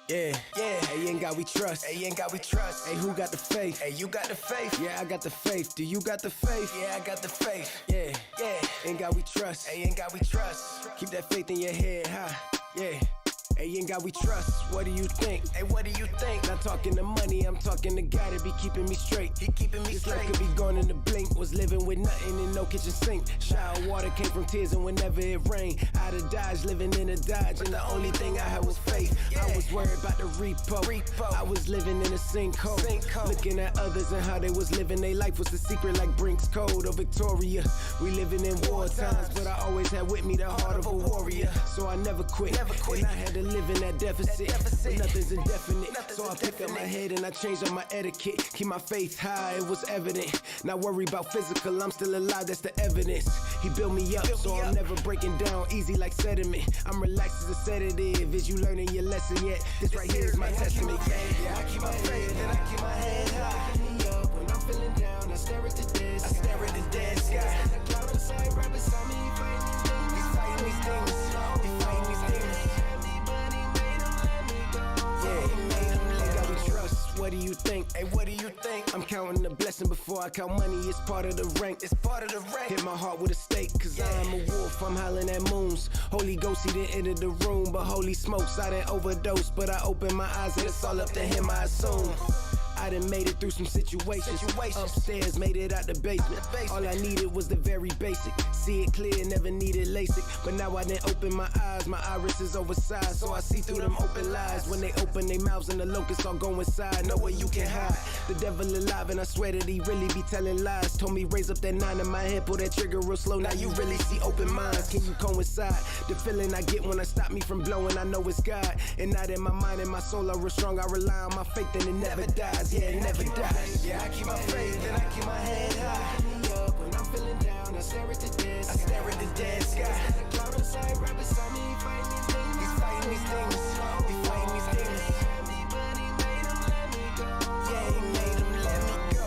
Yeah, hey, ain't got we trust. Hey, ain't got we trust. Hey, who got the faith? Hey, you got the faith. Yeah, I got the faith. Do you got the faith? Yeah, I got the faith. Yeah, Yeah, ain't got we trust. hey, ain't got we trust. Keep that faith in your head high. Yeah. Hey, ain't got we trust. What do you think? Hey, what do you think? Not talking to money, I'm talking to God that be keeping me straight. He keeping me This life straight. could be gone in a blink. Was living with nothing and no kitchen sink. Shower water came from tears, and whenever it rained, out of Dodge, living in a Dodge, and the only thing I had was faith. Yeah. I was worried about the repo. I was living in a sinkhole. Looking at others and how they was living their life was the secret, like Brink's Code or Victoria. We living in war times, but I always had with me the heart of a warrior. So I never quit. And I had to live in that deficit. But nothing's indefinite. So I pick up my head and I changed up my etiquette. Keep my faith high, it was evident. Not worry about physical, I'm still alive, that's the evidence. He built me up, so I'm never breaking down easy like sediment. I'm relaxed as a sedative. Is you learning your lesson yet? This right here is my testament. Yeah, I keep my faith and I keep my head high. Pick me up when I'm feeling down. I stare at the dead I stare at the dead sky. The cloud inside right beside me, He's fighting these things. He's fighting these things. What do you think? Hey, what do you think? I'm counting the blessing before I count money. It's part of the rank. It's part of the rank. Hit my heart with a stake, cause I'm a wolf, I'm howling at moons. Holy Ghost, he didn't enter the room, but holy smokes, I didn't overdose. But I opened my eyes and it's all up to him, I assume. I done made it through some situations. Upstairs, made it out the basement. All I needed was the very basic. See it clear, never needed LASIK. But now I done open my eyes, my iris is oversized, so I see through them open lies. When they open their mouths and the locusts all go inside, nowhere you can hide. The devil alive, and I swear that he really be telling lies. Told me raise up that 9 in my head, pull that trigger real slow. Now you really see open minds. Can you coincide? The feeling I get when I stop me from blowing, I know it's God. And now that my mind and my soul are real strong, I rely on my faith and it never dies. Yeah, it never dies. Yeah, I keep my faith and I keep my head high. Pick me up when I'm feeling down. I stare at the dead I stare at the dead sky. The cloud inside right beside me, fighting these things. He's fighting these things. He's fighting these things. But he made them let me go. Yeah, he made him let me go.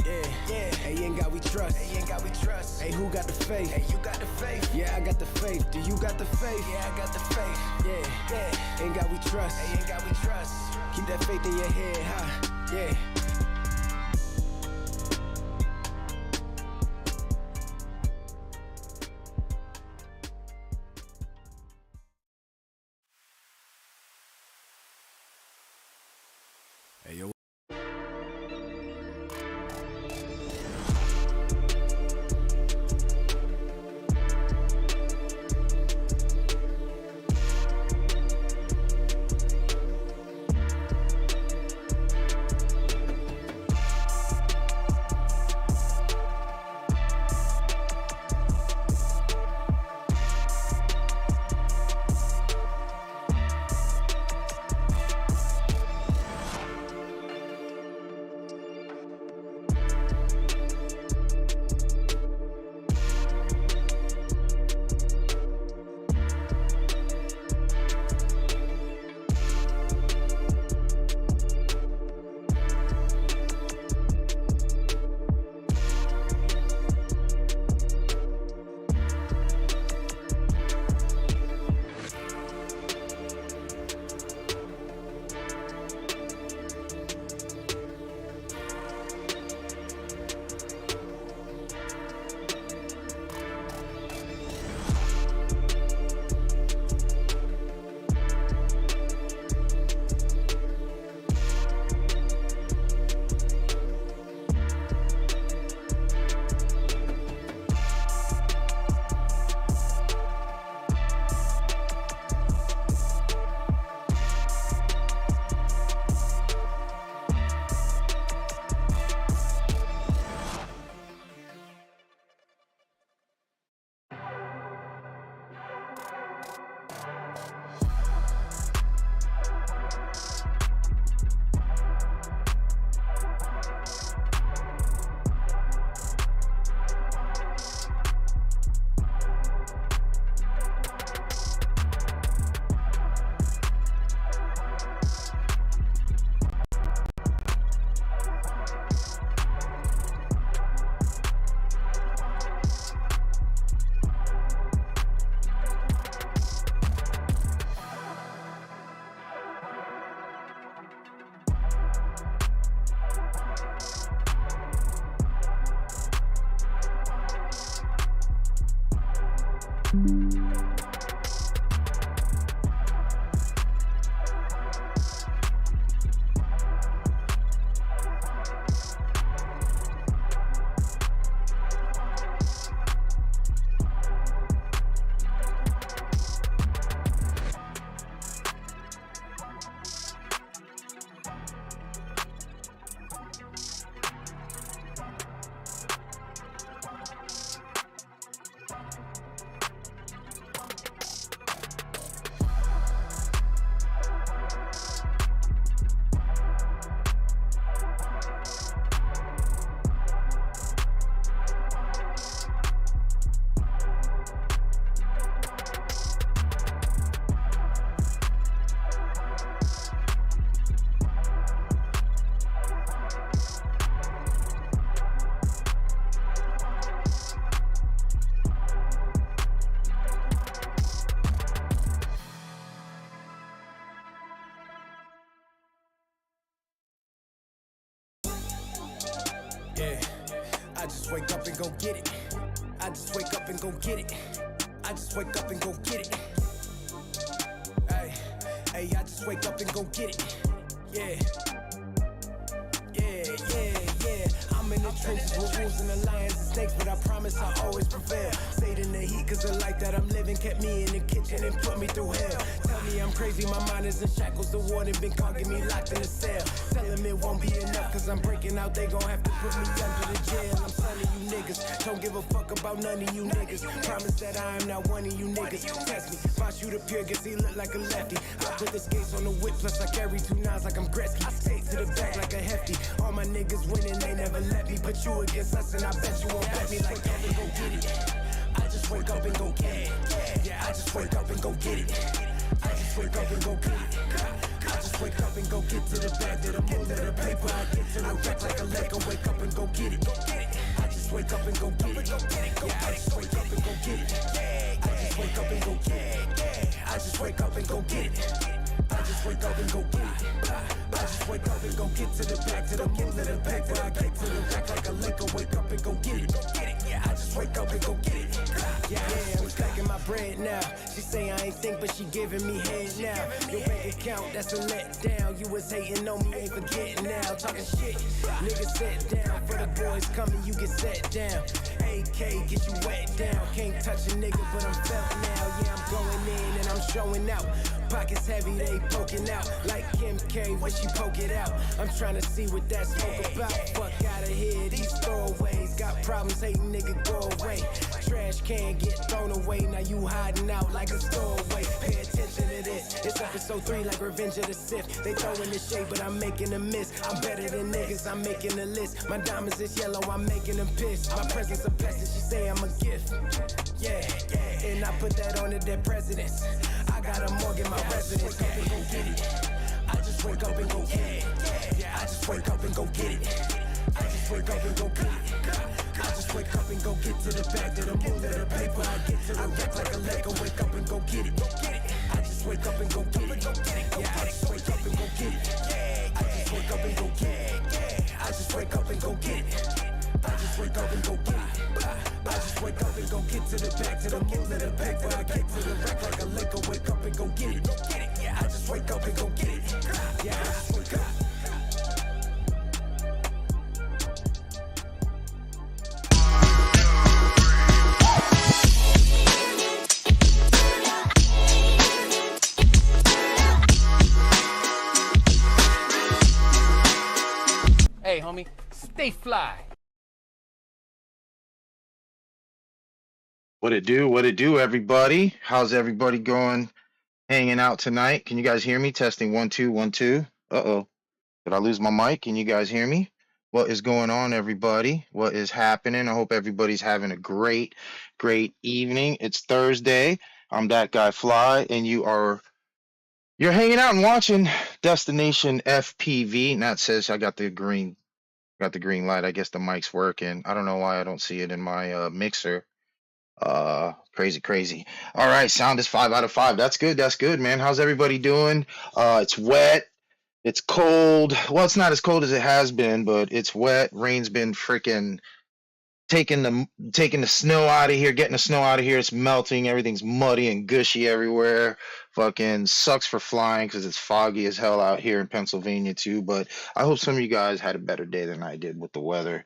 Yeah. Hey, ain't got we trust. Hey, ain't got we trust. Hey, who got the faith? Hey, you got the faith. Yeah, I got the faith. Do you got the faith? Yeah, I got the faith. Yeah. Ain't got we trust. Hey, ain't got we trust. Keep that faith in your head high. Yeah. Hey, yo. Yeah, I just wake up and go get it. I just wake up and go get it. I just wake up and go get it. Hey, hey, I just wake up and go get it. Yeah, yeah, yeah, yeah. I'm in the trenches with wolves and the lions and snakes, but I promise I always prevail. Stayed in the heat cause the life that I'm living kept me in the kitchen and put me through hell. Tell me I'm crazy, my mind is in shackles. The warden been clogging me locked in a cell. Tell him it won't be enough cause I'm breaking out. They gon' have to put me under the jail. I'm telling you niggas, don't give a fuck about none of you niggas. Promise that I am not one of you niggas. Test me, if I shoot a pure, guess he look like a lefty. I put the skates on the whip, plus I carry 2 nines like I'm Gretzky. Skate to the back like a hefty. All my niggas winning, they never let me. Put you against us and I bet you won't bet me like that and go get it. I just wake up and go get it. Yeah, I just wake up and go get it. I just wake up and go get it. I just wake up and go get to the bag, to the moon, to the paper. I get to the rack like a Lego. Wake up and go get it. I just wake up and go get it. Yeah, I just wake up and go get it. I just wake up and go get it. I just wake up and go get it. I just wake up and go get it. I just wake up and go get to the back, to the moon, to the paper. I get to the rack like a Lego. Wake up and go get it. Yeah, I just wake up and go get it. Yeah, I'm stacking my bread now. She say I ain't think, but she giving me head now. Your bank account, that's a letdown. You was hating on me, ain't forgetting now. Talking shit, nigga sit down. For the boys coming, you get set down. AK, get you wet down. Can't touch a nigga, but I'm felt now. Yeah, I'm going in and I'm showing out. Pockets heavy, they poking out. Like Kim K, when she poke it out. I'm trying to see what that smoke about. Fuck out of here, these throwaways. Got problems, hating nigga, go away. Trash can get thrown away. Now you hiding out like a stowaway. Pay attention to this. It's episode 3 like Revenge of the Sith. They throwing the shade, but I'm making a miss. I'm better than niggas, I'm making a list. My diamonds is yellow, I'm making them piss. My presence a blessing, she say I'm a gift. Yeah, and I put that on the dead presidents. I got a mortgage, my residence. Up and go get it. I just wake up and go get it. Yeah, I just wake up and go get it. I just wake up and go get it. I just wake up and go get to the back, to the moon, to the paper. I get to the rack like a Lego. Wake up and go get it. I just wake up and go get it. Yeah, I just wake up and go get it. I just wake up and go get it. I just wake up and go get it. I just wake up and go get it. I just wake up and go get to the back, to the moon, to the paper. I get to the rack like a Lego. Wake up and go get it. Yeah, I just wake up and go get it. Yeah, I just wake up. Hey, homie, stay fly. What it do, everybody? How's everybody going? Hanging out tonight? Can you guys hear me? Testing 1 2 1 2. Uh-oh. Did I lose my mic? Can you guys hear me? What is going on, everybody? What is happening? I hope everybody's having a great evening. It's Thursday. I'm that guy Fly, and you're hanging out and watching Destination FPV. And that says I got the green light. I guess the mic's working. I don't know why I don't see it in my mixer. Crazy. All right, sound is 5 out of 5. That's good, man. How's everybody doing? It's wet, it's cold. Well, it's not as cold as it has been, but it's wet. Rain's been freaking taking the snow out of here, getting the snow out of here. It's melting. Everything's muddy and gushy everywhere. Fucking sucks for flying because it's foggy as hell out here in Pennsylvania too. But I hope some of you guys had a better day than I did with the weather.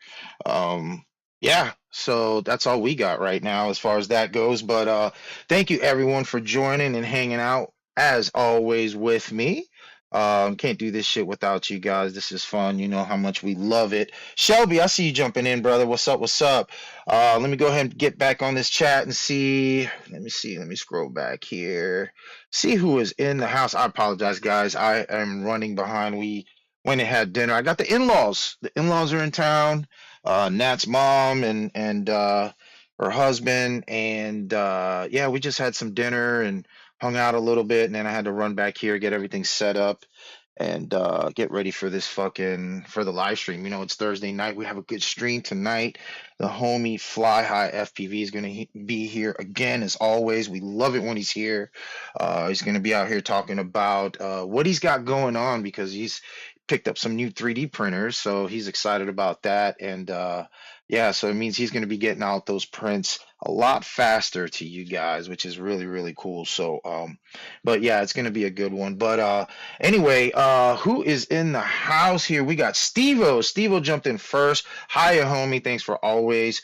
Yeah, so that's all we got right now as far as that goes. But thank you everyone for joining and hanging out as always with me. Can't do this shit without you guys. This is fun. You know how much we love it. Shelby, I see you jumping in, brother. What's up? What's up? Let me go ahead and get back on this chat and see. Let me see. Let me scroll back here. See who is in the house. I apologize, guys. I am running behind. We went and had dinner. I got the in-laws. The in-laws are in town. Nat's mom and her husband. And yeah, we just had some dinner and hung out a little bit, and then I had to run back here, get everything set up, and get ready for this for the live stream. You know, it's Thursday night. We have a good stream tonight. The homie Fly High FPV is going to be here again, as always. We love it when he's here. He's going to be out here talking about what he's got going on, because he's picked up some new 3D printers, so he's excited about that. And yeah, so it means he's going to be getting out those prints a lot faster to you guys, which is really, really cool. So but yeah, it's going to be a good one. But anyway, who is in the house here? We got Steve-O jumped in first. Hiya, homie. Thanks for always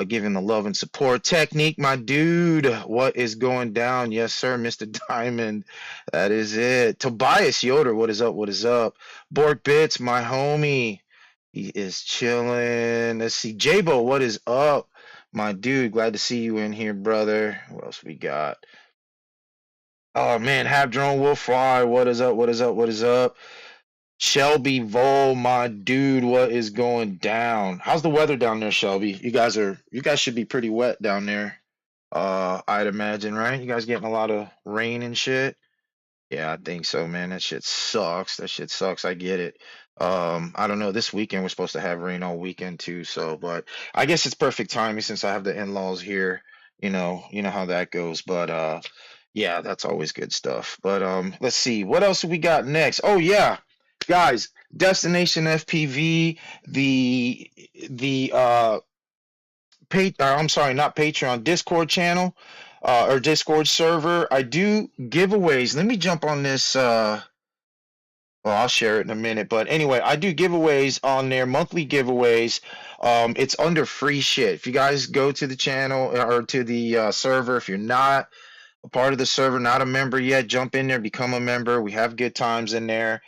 giving the love and support. Technique, my dude, what is going down? Yes, sir, Mr. Diamond. That is it. Tobias Yoder, what is up? What is up? Bork Bits, my homie. He is chilling. Let's see. Jabo, what is up? My dude, glad to see you in here, brother. What else we got? Oh, man, Half Drone Wolf Fly, what is up? What is up? What is up? Shelby Vol, my dude, what is going down? How's the weather down there, Shelby? You guys should be pretty wet down there. I'd imagine, right? You guys getting a lot of rain and shit? Yeah, I think so, man. That shit sucks. That shit sucks. I get it. I don't know. This weekend we're supposed to have rain all weekend too, so but I guess it's perfect timing since I have the in-laws here. You know how that goes. But yeah, that's always good stuff. But let's see. What else do we got next? Oh yeah, guys, Destination FPV, the I'm sorry, not Patreon, Discord channel, or Discord server. I do giveaways. Let me jump on this. Well, I'll share it in a minute. But anyway, I do giveaways on there, monthly giveaways. It's under free shit. If you guys go to the channel or to the server, if you're not a part of the server, not a member yet, jump in there, become a member. We have good times in there.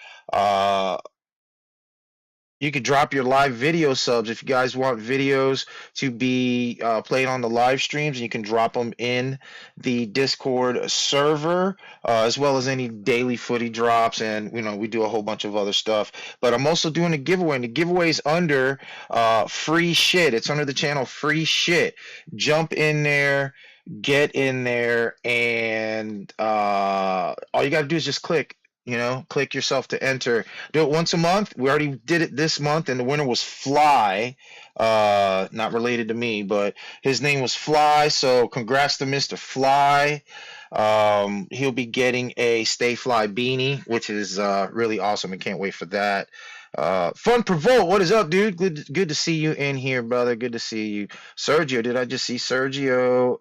You could drop your live video subs if you guys want videos to be played on the live streams, and you can drop them in the Discord server, as well as any daily footy drops, and we do a whole bunch of other stuff. But I'm also doing a giveaway, and the giveaway is under free shit. It's under the channel free shit. Jump in there, get in there, and all you got to do is just click. Click yourself to enter. Do it once a month. We already did it this month, and the winner was Fly. Not related to me, but his name was Fly. So congrats to Mr. Fly. He'll be getting a Stay Fly beanie, which is really awesome, and can't wait for that. Fun Provolt, what is up, dude? Good to see you in here, brother. Good to see you. Sergio, did I just see Sergio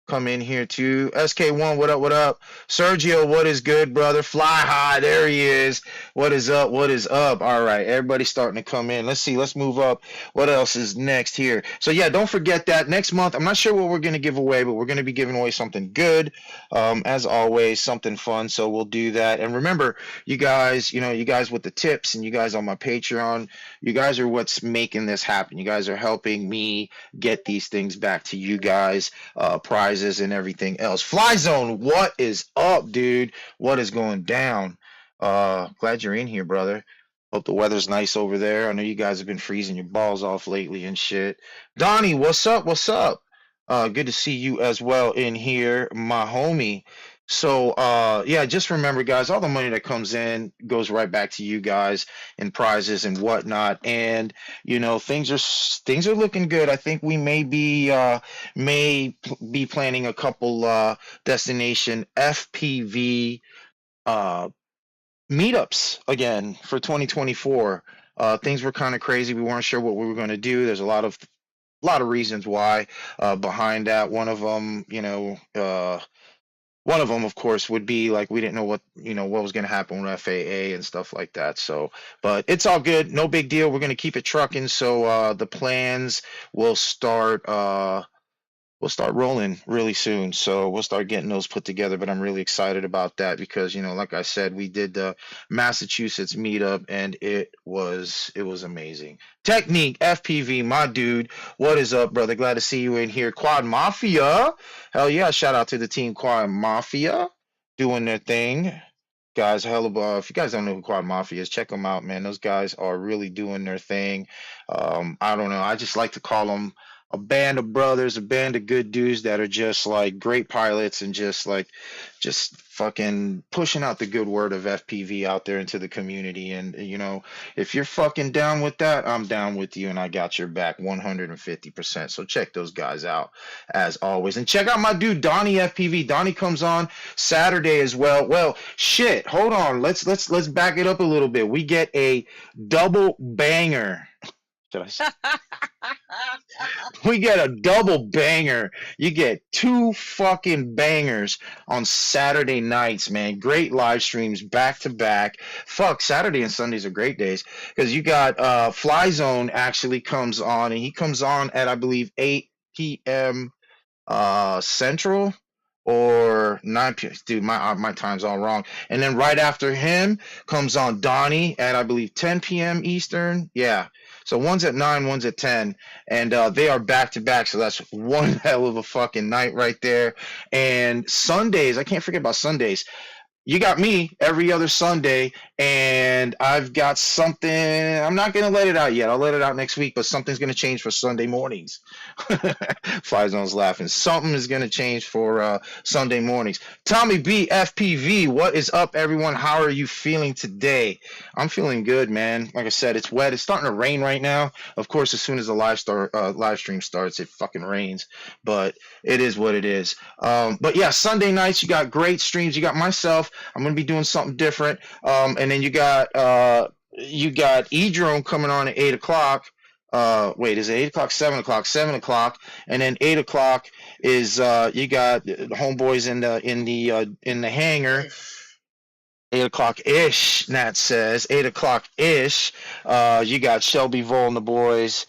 come in here too? SK1, what up, what up? Sergio, what is good, brother? Fly High, there he is. What is up, what is up? All right, everybody's starting to come in. Let's see, let's move up. What else is next here? So yeah, don't forget that next month, I'm not sure what we're going to give away, but we're going to be giving away something good. As always, something fun, so we'll do that. And remember, you guys with the tips, and you guys on my Patreon, you guys are what's making this happen. You guys are helping me get these things back to you guys, prizes and everything else. Fly Zone, what is up, dude? What is going down? Glad you're in here, brother. Hope the weather's nice over there. I know you guys have been freezing your balls off lately and shit. Donnie, what's up? What's up? Good to see you as well in here, my homie. So yeah, just remember, guys, all the money that comes in goes right back to you guys in prizes and whatnot. And things are looking good. I think we may be planning a couple Destination FPV meetups again for 2024. Things were kind of crazy. We weren't sure what we were going to do. There's a lot of lot of reasons why behind that. One of them, one of them, of course, would be like we didn't know what what was going to happen with FAA and stuff like that. So, but it's all good, no big deal. We're going to keep it trucking. So the plans will start. We'll start rolling really soon. So we'll start getting those put together. But I'm really excited about that because, like I said, we did the Massachusetts meetup and it was amazing. Technique FPV, my dude. What is up, brother? Glad to see you in here. Quad Mafia. Hell yeah. Shout out to the team Quad Mafia doing their thing. Guys, hell of if you guys don't know who Quad Mafia is, check them out, man. Those guys are really doing their thing. I don't know. I just like to call them a band of brothers, a band of good dudes that are just like great pilots and just fucking pushing out the good word of FPV out there into the community. And if you're fucking down with that, I'm down with you and I got your back 150%. So check those guys out as always. And check out my dude Donnie FPV. Donnie comes on Saturday as well. Well, shit, hold on. Let's back it up a little bit. We get a double banger. Did I say? We get a double banger. You get 2 fucking bangers on Saturday nights, man. Great live streams back to back. Fuck, Saturday and Sundays are great days because you got Fly Zone actually comes on, and he comes on at I believe 8 p.m. Central or 9 p.m. Dude, my time's all wrong. And then right after him comes on Donnie at I believe 10 p.m. Eastern. Yeah. So one's at 9, one's at 10, and they are back to back. So that's one hell of a fucking night right there. And Sundays, I can't forget about Sundays. You got me every other Sunday, and I've got something. I'm not going to let it out yet. I'll let it out next week, but something's going to change for Sunday mornings. Fly Zone's laughing. Something is going to change for Sunday mornings. Tommy B, FPV, what is up, everyone? How are you feeling today? I'm feeling good, man. Like I said, it's wet. It's starting to rain right now. Of course, as soon as the live stream starts, it fucking rains, but it is what it is. But yeah, Sunday nights, you got great streams. You got myself. I'm gonna be doing something different. And then you got E-Drone coming on at 8 o'clock. Wait, is it 8 o'clock? 7 o'clock? 7 o'clock, and then 8 o'clock is you got the homeboys in the hangar. 8 o'clock ish. Nat says 8 o'clock ish. You got Shelby Vol and the boys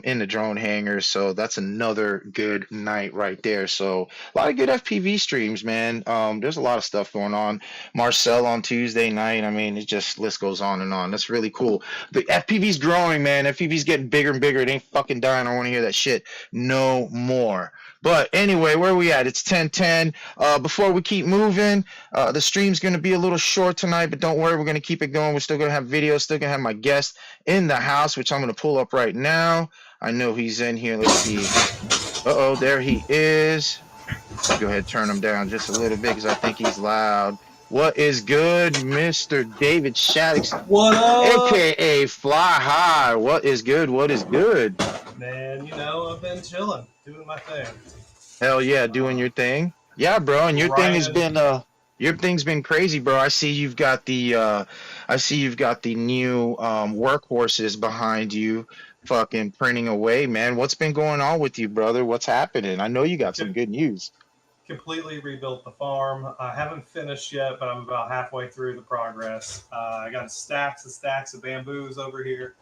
in the drone hangar. So that's another good night right there. So a lot of good FPV streams, man. There's a lot of stuff going on. Marcel on Tuesday night. I mean, it just list goes on and on. That's really cool. The FPV's growing, man. FPV's getting bigger and bigger. It ain't fucking dying. I want to hear that shit no more. But anyway, where are we at? It's 10:10. Before we keep moving, the stream's going to be a little short tonight, but don't worry, we're going to keep it going. We're still going to have videos, still going to have my guest in the house, which I'm going to pull up right now. I know he's in here. Let's see. Uh-oh, there he is. Let's go ahead and turn him down just a little bit because I think he's loud. What is good, Mr. David Shaddix? What up? AKA Fly High. What is good? What is good? Man, I've been chilling, doing my thing. Hell yeah, doing your thing. Yeah, bro, and your thing has been your thing's been crazy, bro. I see you've got the new workhorses behind you, fucking printing away, man. What's been going on with you, brother? What's happening? I know you got some good news. Completely rebuilt the farm. I haven't finished yet, but I'm about halfway through the progress. I got stacks and stacks of bamboos over here.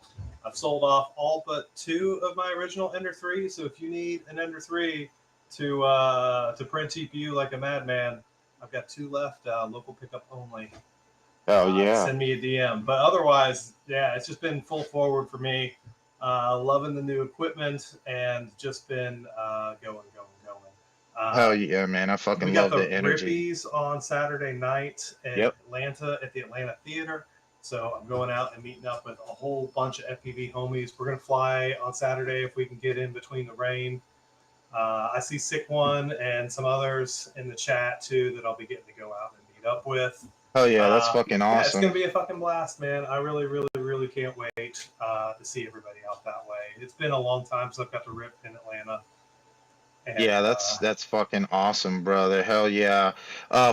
I've sold off all but 2 of my original Ender 3. So if you need an Ender 3 to print TPU like a madman, I've got 2 left. Local pickup only. Oh yeah. Send me a DM. But otherwise, yeah, it's just been full forward for me. Loving the new equipment and just been going. Hell yeah, man! I fucking love the energy. We got the Rippies on Saturday night at Atlanta at the Atlanta Theater. So I'm going out and meeting up with a whole bunch of FPV homies. We're gonna fly on Saturday if we can get in between the rain. I see Sick One and some others in the chat too that I'll be getting to go out and meet up with. Oh yeah, that's fucking awesome. Yeah, it's gonna be a fucking blast, man. I really can't wait to see everybody out that way. It's been a long time since I've got to rip in Atlanta. And, yeah, that's fucking awesome, brother. Hell yeah.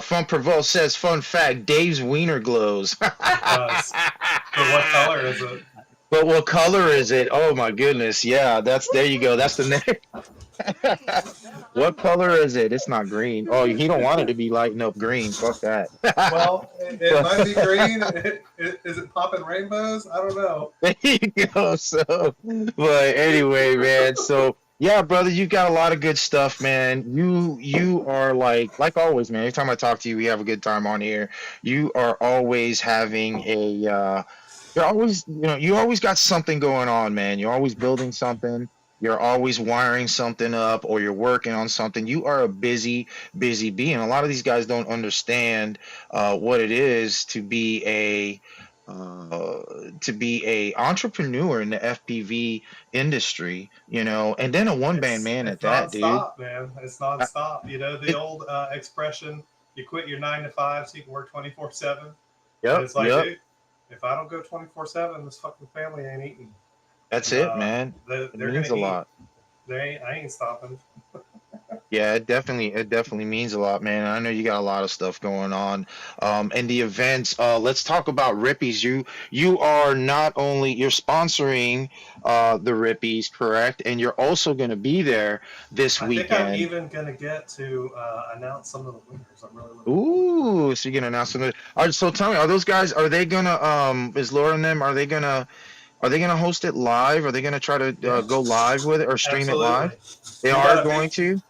Fun Provost says, fun fact, Dave's wiener glows. It does. But what color is it? But what color is it? Oh my goodness. Yeah, there you go. That's the next. What color is it? It's not green. Oh, he don't want it to be lighting up green. Fuck that. Well, it might be green. Is it popping rainbows? I don't know. There you go. So, but anyway, man. So yeah, brother, you got a lot of good stuff, man. You are like always, man. Every time I talk to you, we have a good time on here. You are always having you're always, you always got something going on, man. You're always building something. You're always wiring something up, or you're working on something. You are a busy, busy bee, and a lot of these guys don't understand what it is to be a entrepreneur in the FPV industry, and then a one-man man at that, dude. Nonstop, man. It's nonstop. The it- old expression: "You quit your 9 to 5 so you can work 24/7." Yep, It's like, yep. dude, if I don't go 24/7, this fucking family ain't eating. That's it, man. They're It gonna means a eat. lot. I ain't stopping. Yeah, it definitely means a lot, man. I know you got a lot of stuff going on. And the events, let's talk about Rippies. You are not only you're sponsoring the Rippies, correct? And you're also going to be there this I think I'm weekend. even gonna get to announce some of the winners. I'm really looking. Ooh, so you're gonna announce them. All right, so tell me, are those guys? Are they gonna? Is Laura and them? Are they gonna host it live? Are they gonna try to go live with it or stream it live? They are going to.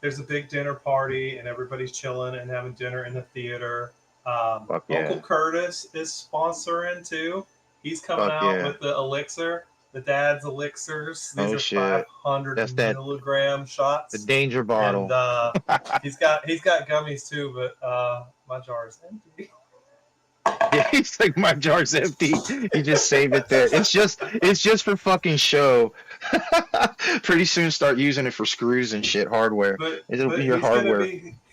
There's a big dinner party and everybody's chilling and having dinner in the theater. Fuck yeah. Uncle Curtis is sponsoring too. He's coming Fuck out yeah. with the elixir, the dad's elixirs. These Oh, are shit. 500 That's that- milligram shots. The danger bottle. And he's got gummies too, but my jar is empty. Yeah, he's like, my jar's empty. He just saved it there. It's just for fucking show. Pretty soon start using it for screws and shit, hardware. But It'll be your hardware.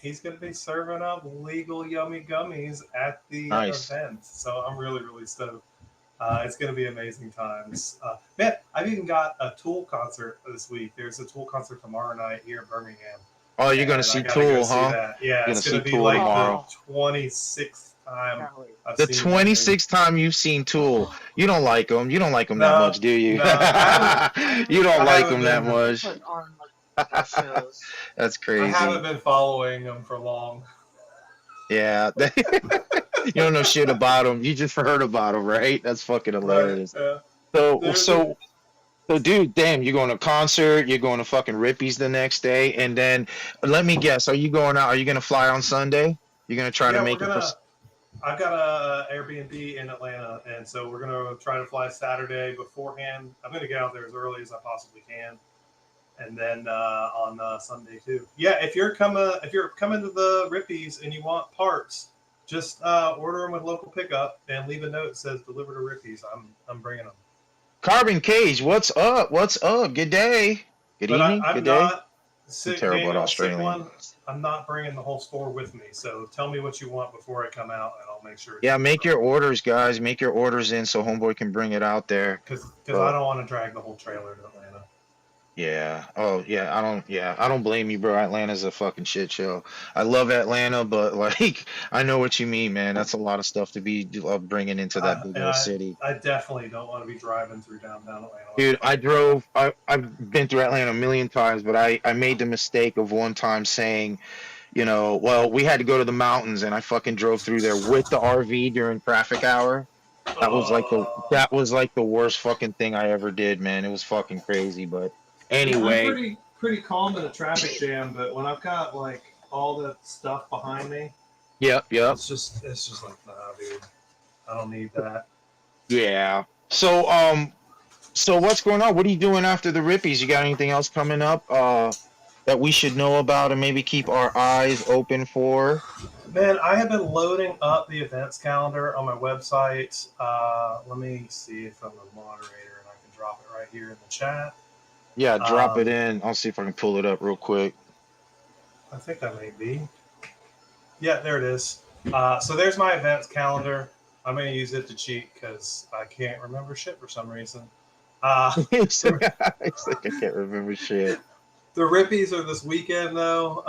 He's gonna be serving up legal yummy gummies at the Nice. event. So I'm really, really stoked. It's gonna be amazing times. Man, I've even got a Tool concert this week. There's a Tool concert tomorrow night here in Birmingham. Oh, you're gonna And see I gotta Tool, go see huh? that. Yeah, You're it's gonna gonna see be Tool like tomorrow. the 26th time. I've The seen them. 26th time you've seen Tool. You don't like them. You don't like them that No, much, do you? no, I You don't I like haven't them that been- much. Put on like shows. That's I crazy. haven't been following them for long. Yeah. You don't know shit about them. You just heard about them, right? That's fucking hilarious. Right? So, dude, damn, you're going to concert, you're going to fucking Rippies the next day, and then let me guess, are you going out? Are you going to fly on Sunday? You're going to try to make it. I've got a Airbnb in Atlanta, and so we're gonna try to fly Saturday beforehand. I'm gonna get out there as early as I possibly can, and then on Sunday too. Yeah, if you're coming to the Rippies and you want parts, just order them with local pickup and leave a note that says "Deliver to Rippies." I'm bringing them. Carbon Cage, what's up? What's up? Good day. Good evening. I'm Good day. not sick, terrible at Daniel, Australian. sick one. I'm not bringing the whole store with me, so tell me what you want before I come out, and I'll make sure. Yeah, make your orders, guys. Make your orders in so Homeboy can bring it out there. Because I don't want to drag the whole trailer to Atlanta. Yeah. Oh, yeah. I don't blame you, bro. Atlanta's a fucking shit show. I love Atlanta, but like, I know what you mean, man. That's a lot of stuff to be bringing into that big old city. I definitely don't want to be driving through downtown Atlanta. Dude, I've been through Atlanta a million times, but I made the mistake of one time saying, well, we had to go to the mountains, and I fucking drove through there with the RV during traffic hour. That was like the worst fucking thing I ever did, man. It was fucking crazy, but anyway. I'm pretty calm in a traffic jam, but when I've got like all the stuff behind me, Yep. it's just like, nah, dude, I don't need that. Yeah. So what's going on? What are you doing after the Rippies? You got anything else coming up that we should know about and maybe keep our eyes open for? Man, I have been loading up the events calendar on my website. Let me see if I'm a moderator and I can drop it right here in the chat. Yeah, drop it in. I'll see if I can pull it up real quick. I think I may be. Yeah, there it is. So there's my events calendar. I'm going to use it to cheat because I can't remember shit for some reason. It's like I can't remember shit. The Rippies are this weekend, though.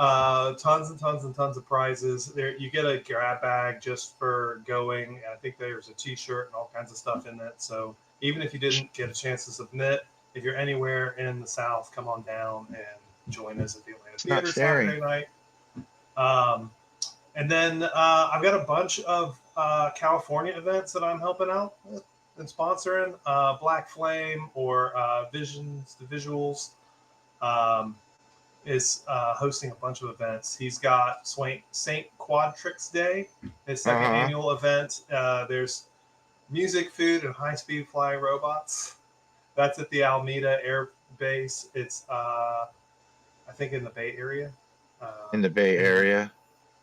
Tons and tons and tons of prizes. There, you get a grab bag just for going. I think there's a T-shirt and all kinds of stuff in it. So even if you didn't get a chance to submit, if you're anywhere in the South, come on down and join us at the Atlanta Theater Saturday night. And then I've got a bunch of California events that I'm helping out with and sponsoring. Black Flame or Visions, the Visuals is hosting a bunch of events. He's got St. Quadrix Day, his second annual event. There's music, food, and high-speed flying robots. That's at the Alameda Air Base. It's, I think, in the Bay Area. In the Bay Area.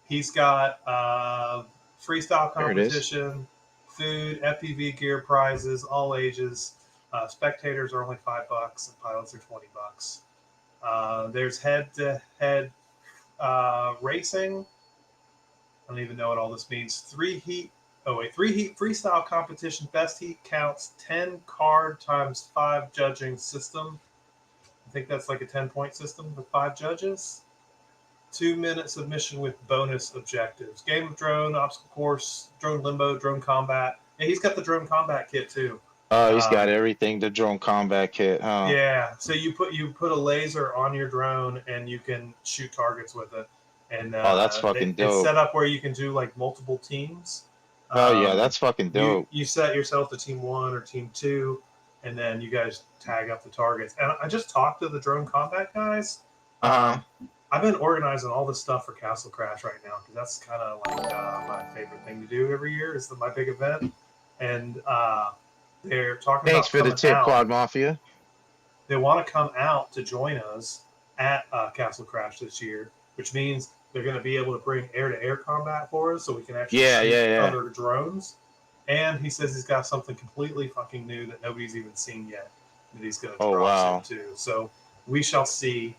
He's got freestyle competition, food, FPV gear prizes, all ages. Spectators are only $5, and pilots are $20. There's head-to-head racing. I don't even know what all this means. Three heat freestyle competition. Best heat counts 10 card times 5 judging system. I think that's like a 10-point system with 5 judges. 2-minute submission with bonus objectives. Game of drone, obstacle course, drone limbo, drone combat. Yeah, he's got the drone combat kit too. Oh, he's got everything, the drone combat kit, huh? Yeah. So you put a laser on your drone and you can shoot targets with it. And oh, that's fucking dope. It's set up where you can do like multiple teams. Oh yeah, that's fucking dope. You set yourself to team 1 or team 2, and then you guys tag up the targets. And I just talked to the drone combat guys. I've been organizing all this stuff for Castle Crash right now because that's kind of like my favorite thing to do every year is my big event. And they're talking Thanks about for the tip, Quad Mafia. They want to come out to join us at Castle Crash this year, which means they're going to be able to bring air-to-air combat for us so we can actually see other drones. And he says he's got something completely fucking new that nobody's even seen yet that he's going to drop into. So we shall see.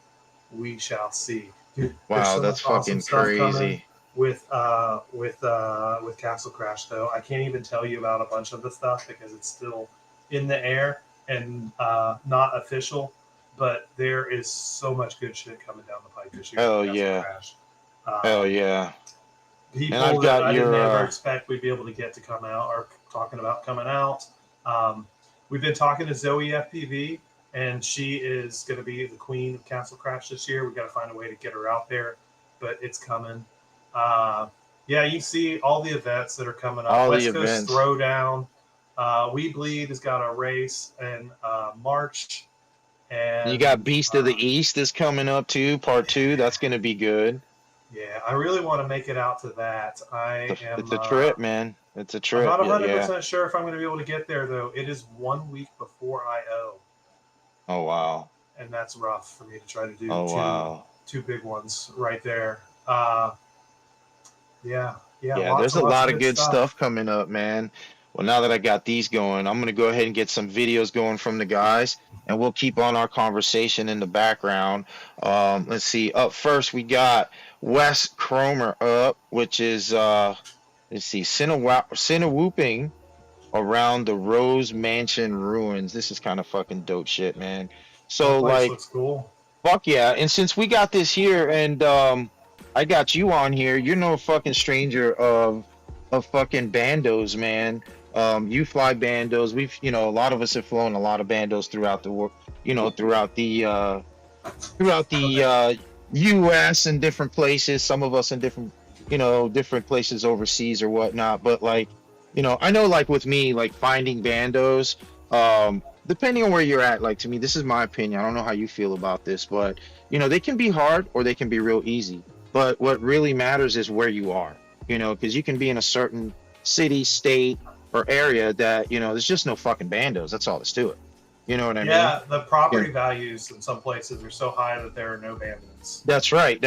We shall see. Dude, wow, that's fucking crazy. With Castle Crash, though, I can't even tell you about a bunch of the stuff because it's still in the air and not official. But there is so much good shit coming down the pipe this year. Oh yeah. Crash. Hell yeah. People and that I didn't ever expect we'd be able to get to come out are talking about coming out. We've been talking to Zoe FPV, and she is going to be the queen of Castle Crash this year. We've got to find a way to get her out there, but it's coming. Yeah, you see all the events that are coming up. All West the Coast events. Throwdown. We Bleed has got a race in March. And you got Beast of the East is coming up too, part 2. That's going to be good. Yeah, I really want to make it out to that. It's a trip, man. It's a trip. I'm not 100% sure if I'm going to be able to get there, though. It is 1 week before I.O. Oh, wow. And that's rough for me to try to do two big ones right there. Yeah, there's a lot of good stuff coming up, man. Well, now that I got these going, I'm going to go ahead and get some videos going from the guys, and we'll keep on our conversation in the background. Let's see. Up first, we got Wes Cromer up, which is, let's see, Cinewhooping around the Rose Mansion ruins. This is kind of fucking dope shit, man. So, like, looks cool. Fuck yeah. And since we got this here and I got you on here, you're no fucking stranger of fucking Bandos, man. You fly Bandos. We've, a lot of us have flown a lot of Bandos throughout the world, throughout the U.S. and different places. Some of us in different, different places overseas or whatnot. But like, I know, like with me, like finding Bandos, depending on where you're at, like to me, this is my opinion. I don't know how you feel about this, but they can be hard or they can be real easy. But what really matters is where you are, because you can be in a certain city, state, or area that, there's just no fucking Bandos. That's all that's to it. You know what I mean? Yeah, the property values in some places are so high that there are no Bandos. That's right.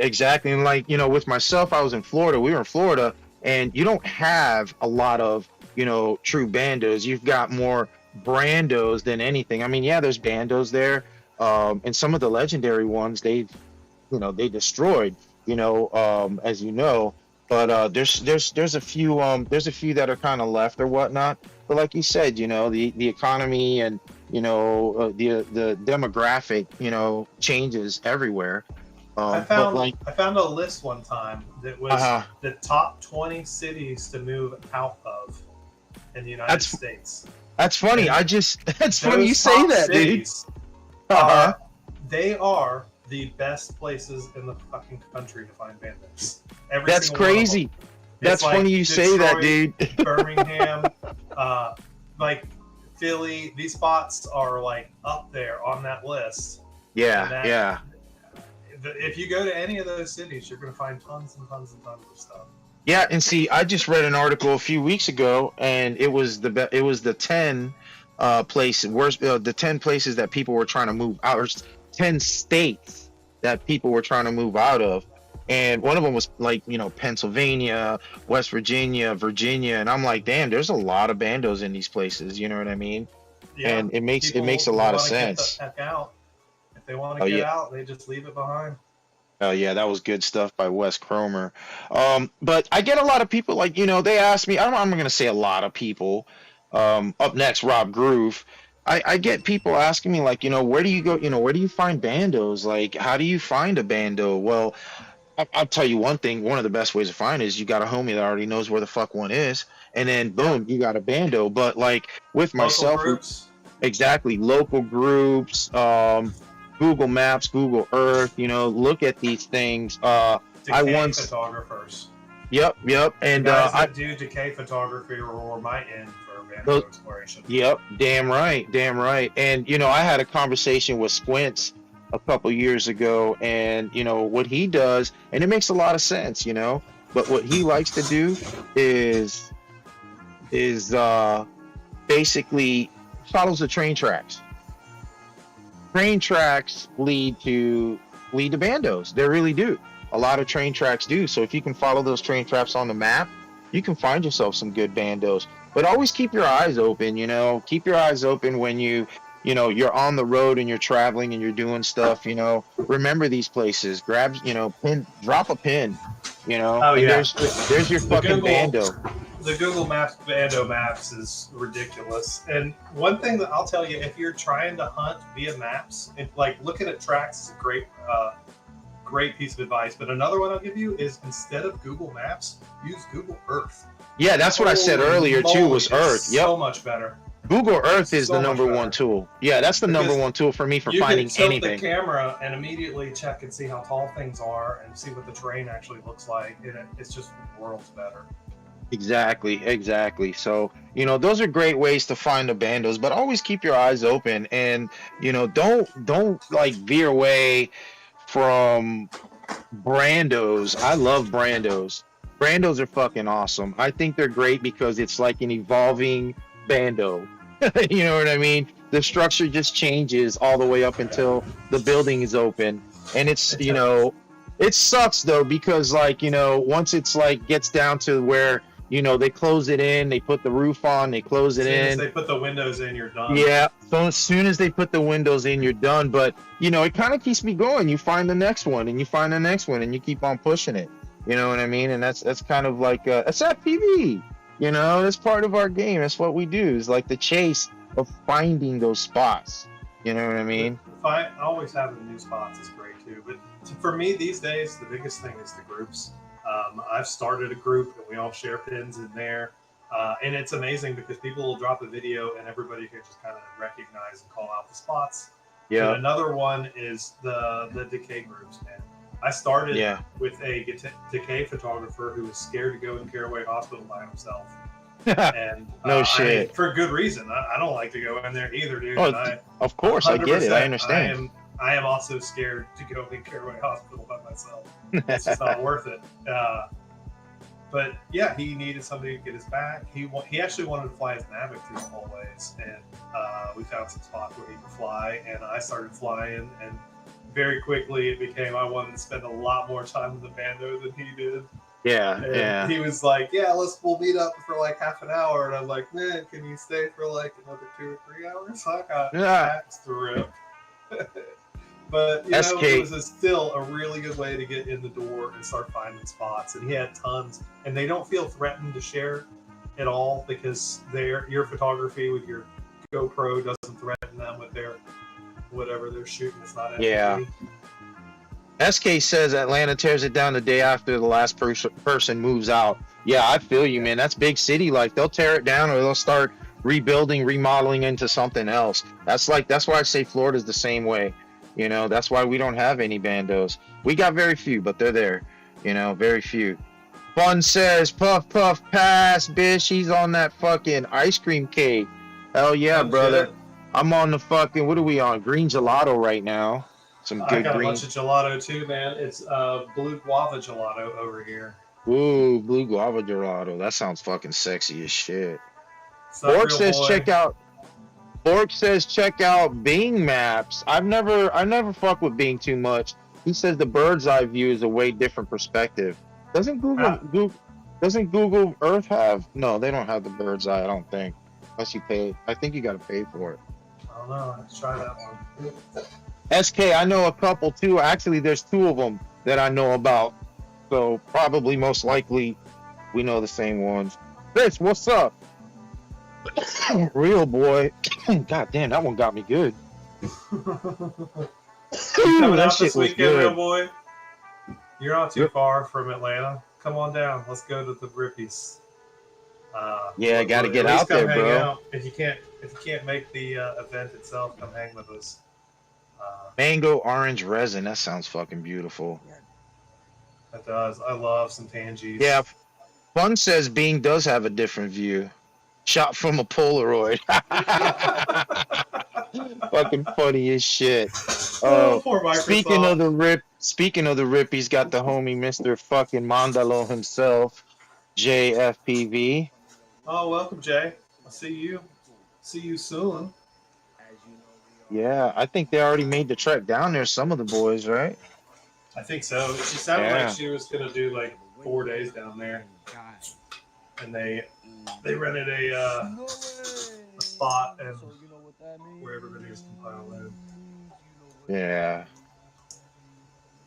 Exactly. And like, with myself, I was in Florida. We were in Florida, and you don't have a lot of, true Bandos. You've got more Brandos than anything. I mean, yeah, there's Bandos there. And some of the legendary ones, they destroyed, as you know. But there's a few that are kind of left or whatnot. But like you said, the economy and the demographic changes everywhere. I found a list one time that was the top 20 cities to move out of in the United States. That's funny. And That's funny you those say top that, dude. cities Uh-huh. They are the best places in the fucking country to find bandos. That's crazy. That's like funny you say that, Detroit, dude. Birmingham, like Philly. These spots are like up there on that list. Yeah, yeah. If you go to any of those cities, you're going to find tons and tons and tons of stuff. Yeah, and see, I just read an article a few weeks ago, and it was the 10 places, the 10 places that people were trying to move out, or 10 states that people were trying to move out of, and one of them was like, you know, Pennsylvania, West Virginia, Virginia, and I'm like, damn, there's a lot of bandos in these places. You know what I mean? Yeah, and it makes a lot of sense. Get the heck out. If they want to get out, they just leave it behind. Oh yeah, that was good stuff by Wes Cromer. But I get a lot of people, like, you know, they ask me, I'm going to say a lot of people. Up next, Rob Groove. I get people asking me, like, you know, where do you go? You know, where do you find bandos? Like, how do you find a bando? Well, I'll tell you one thing. One of the best ways to find is you got a homie that already knows where the fuck one is, and then boom, you got a bando. But like with myself, local groups. Exactly, local groups. Google Maps, Google Earth, you know, look at these things. Decay photographers. Yep. And guys that do decay photography or my end for bando exploration. Yep, damn right. And you know, I had a conversation with Squints a couple years ago, and you know what he does, and it makes a lot of sense, you know. But what he likes to do is basically follows the train tracks. Train tracks lead to bandos. They really do. A lot of train tracks do. So if you can follow those train tracks on the map, you can find yourself some good bandos. But always keep your eyes open, you know. Keep your eyes open when you're on the road and you're traveling and you're doing stuff, you know. Remember these places. Grab, you know, drop a pin, you know. Oh, yeah. There's your fucking bando. The Google Maps bando maps is ridiculous. And one thing that I'll tell you, if you're trying to hunt via maps, like looking at tracks is a great piece of advice. But another one I'll give you is instead of Google Maps, use Google Earth. Yeah, that's what I said earlier too. Was Earth? Yep. So much better. Google Earth is the number one tool. Yeah, that's the number one tool for me for finding anything. You can tilt the camera and immediately check and see how tall things are and see what the terrain actually looks like. It's just worlds better. Exactly. So, you know, those are great ways to find the bandos, but always keep your eyes open, and, you know, don't like veer away from brandos. I love brandos. Brandos are fucking awesome. I think they're great because it's like an evolving bando. You know what I mean? The structure just changes all the way up until the building is open. And it's, you know, it sucks though, because like, you know, once it's like gets down to where, you know, they close it in, they put the roof on, they close it in. As soon as they put the windows in, you're done. Yeah, so as soon as they put the windows in, you're done. But, you know, it kind of keeps me going. You find the next one, and you find the next one, and you keep on pushing it. You know what I mean? And that's kind of like, it's FPV. You know, that's part of our game. That's what we do. It's like the chase of finding those spots. You know what I mean? Always having new spots is great too. But for me these days, the biggest thing is the groups. I've started a group and we all share pins in there. And it's amazing because people will drop a video and everybody can just kind of recognize and call out the spots. Yeah. And another one is the decay groups, man. I started with a decay photographer who was scared to go in Caraway Hospital by himself. And no shit. For good reason. I don't like to go in there either, dude. Oh, of course, I get it. I understand. I am also scared to go in Caraway Hospital by myself. It's just not worth it. But yeah, he needed somebody to get his back. He actually wanted to fly his Mavic through the hallways, and we found some spots where he could fly, and I started flying, and very quickly it became I wanted to spend a lot more time in the bando than he did. Yeah. He was like, "Yeah, we'll meet up for like half an hour," and I'm like, "Man, can you stay for like another 2 or 3 hours?" I got backs to rip. But you know, it was still a really good way to get in the door and start finding spots. And he had tons, and they don't feel threatened to share at all because your photography with your GoPro doesn't threaten them with their whatever they're shooting. It's not FPV. Yeah. SK says Atlanta tears it down the day after the last person moves out. Yeah, I feel you, man. That's big city life. They'll tear it down or they'll start rebuilding, remodeling into something else. That's why I say Florida's the same way. You know, that's why we don't have any bandos. We got very few, but they're there. You know, very few. Fun says, puff, puff, pass, bitch. He's on that fucking ice cream cake. Hell yeah, brother. Shit. I'm on the fucking, what are we on? Green gelato right now. Some I good got green. a bunch of gelato too, man. It's blue guava gelato over here. Ooh, blue guava gelato. That sounds fucking sexy as shit. Sup, Bork real says boy? check out. Bork says check out Bing Maps. I never fuck with Bing too much. He says the bird's eye view is a way different perspective. Doesn't Google Earth have? No, they don't have the bird's eye. I don't think. Unless you pay. I think you got to pay for it. I don't know. Let's try that one. SK, I know a couple too. Actually, there's two of them that I know about. So probably most likely we know the same ones. Chris, what's up? Real boy. God damn, that one got me good. Coming That out shit this was weekend, real good. boy. You're not too Yep. far from Atlanta. Come on down. Let's go to the Rippies. Yeah, gotta at get least out come there, hang bro. out. If you can't make the event itself, come hang with us. Mango orange resin. That sounds fucking beautiful. That does. I love some tangies. Yeah. Fun says Bing does have a different view. Shot from a Polaroid. Fucking funny as shit. Oh, poor Microsoft. Speaking of the rip, he's got the homie Mr. fucking Mandalo himself, JFPV. Oh, welcome, Jay. I'll see you. See you soon. Yeah, I think they already made the trek down there. Some of the boys, right? I think so. She sounded Yeah. like she was gonna do like 4 days down there, and they rented a spot and where everybody was compiled in. Yeah.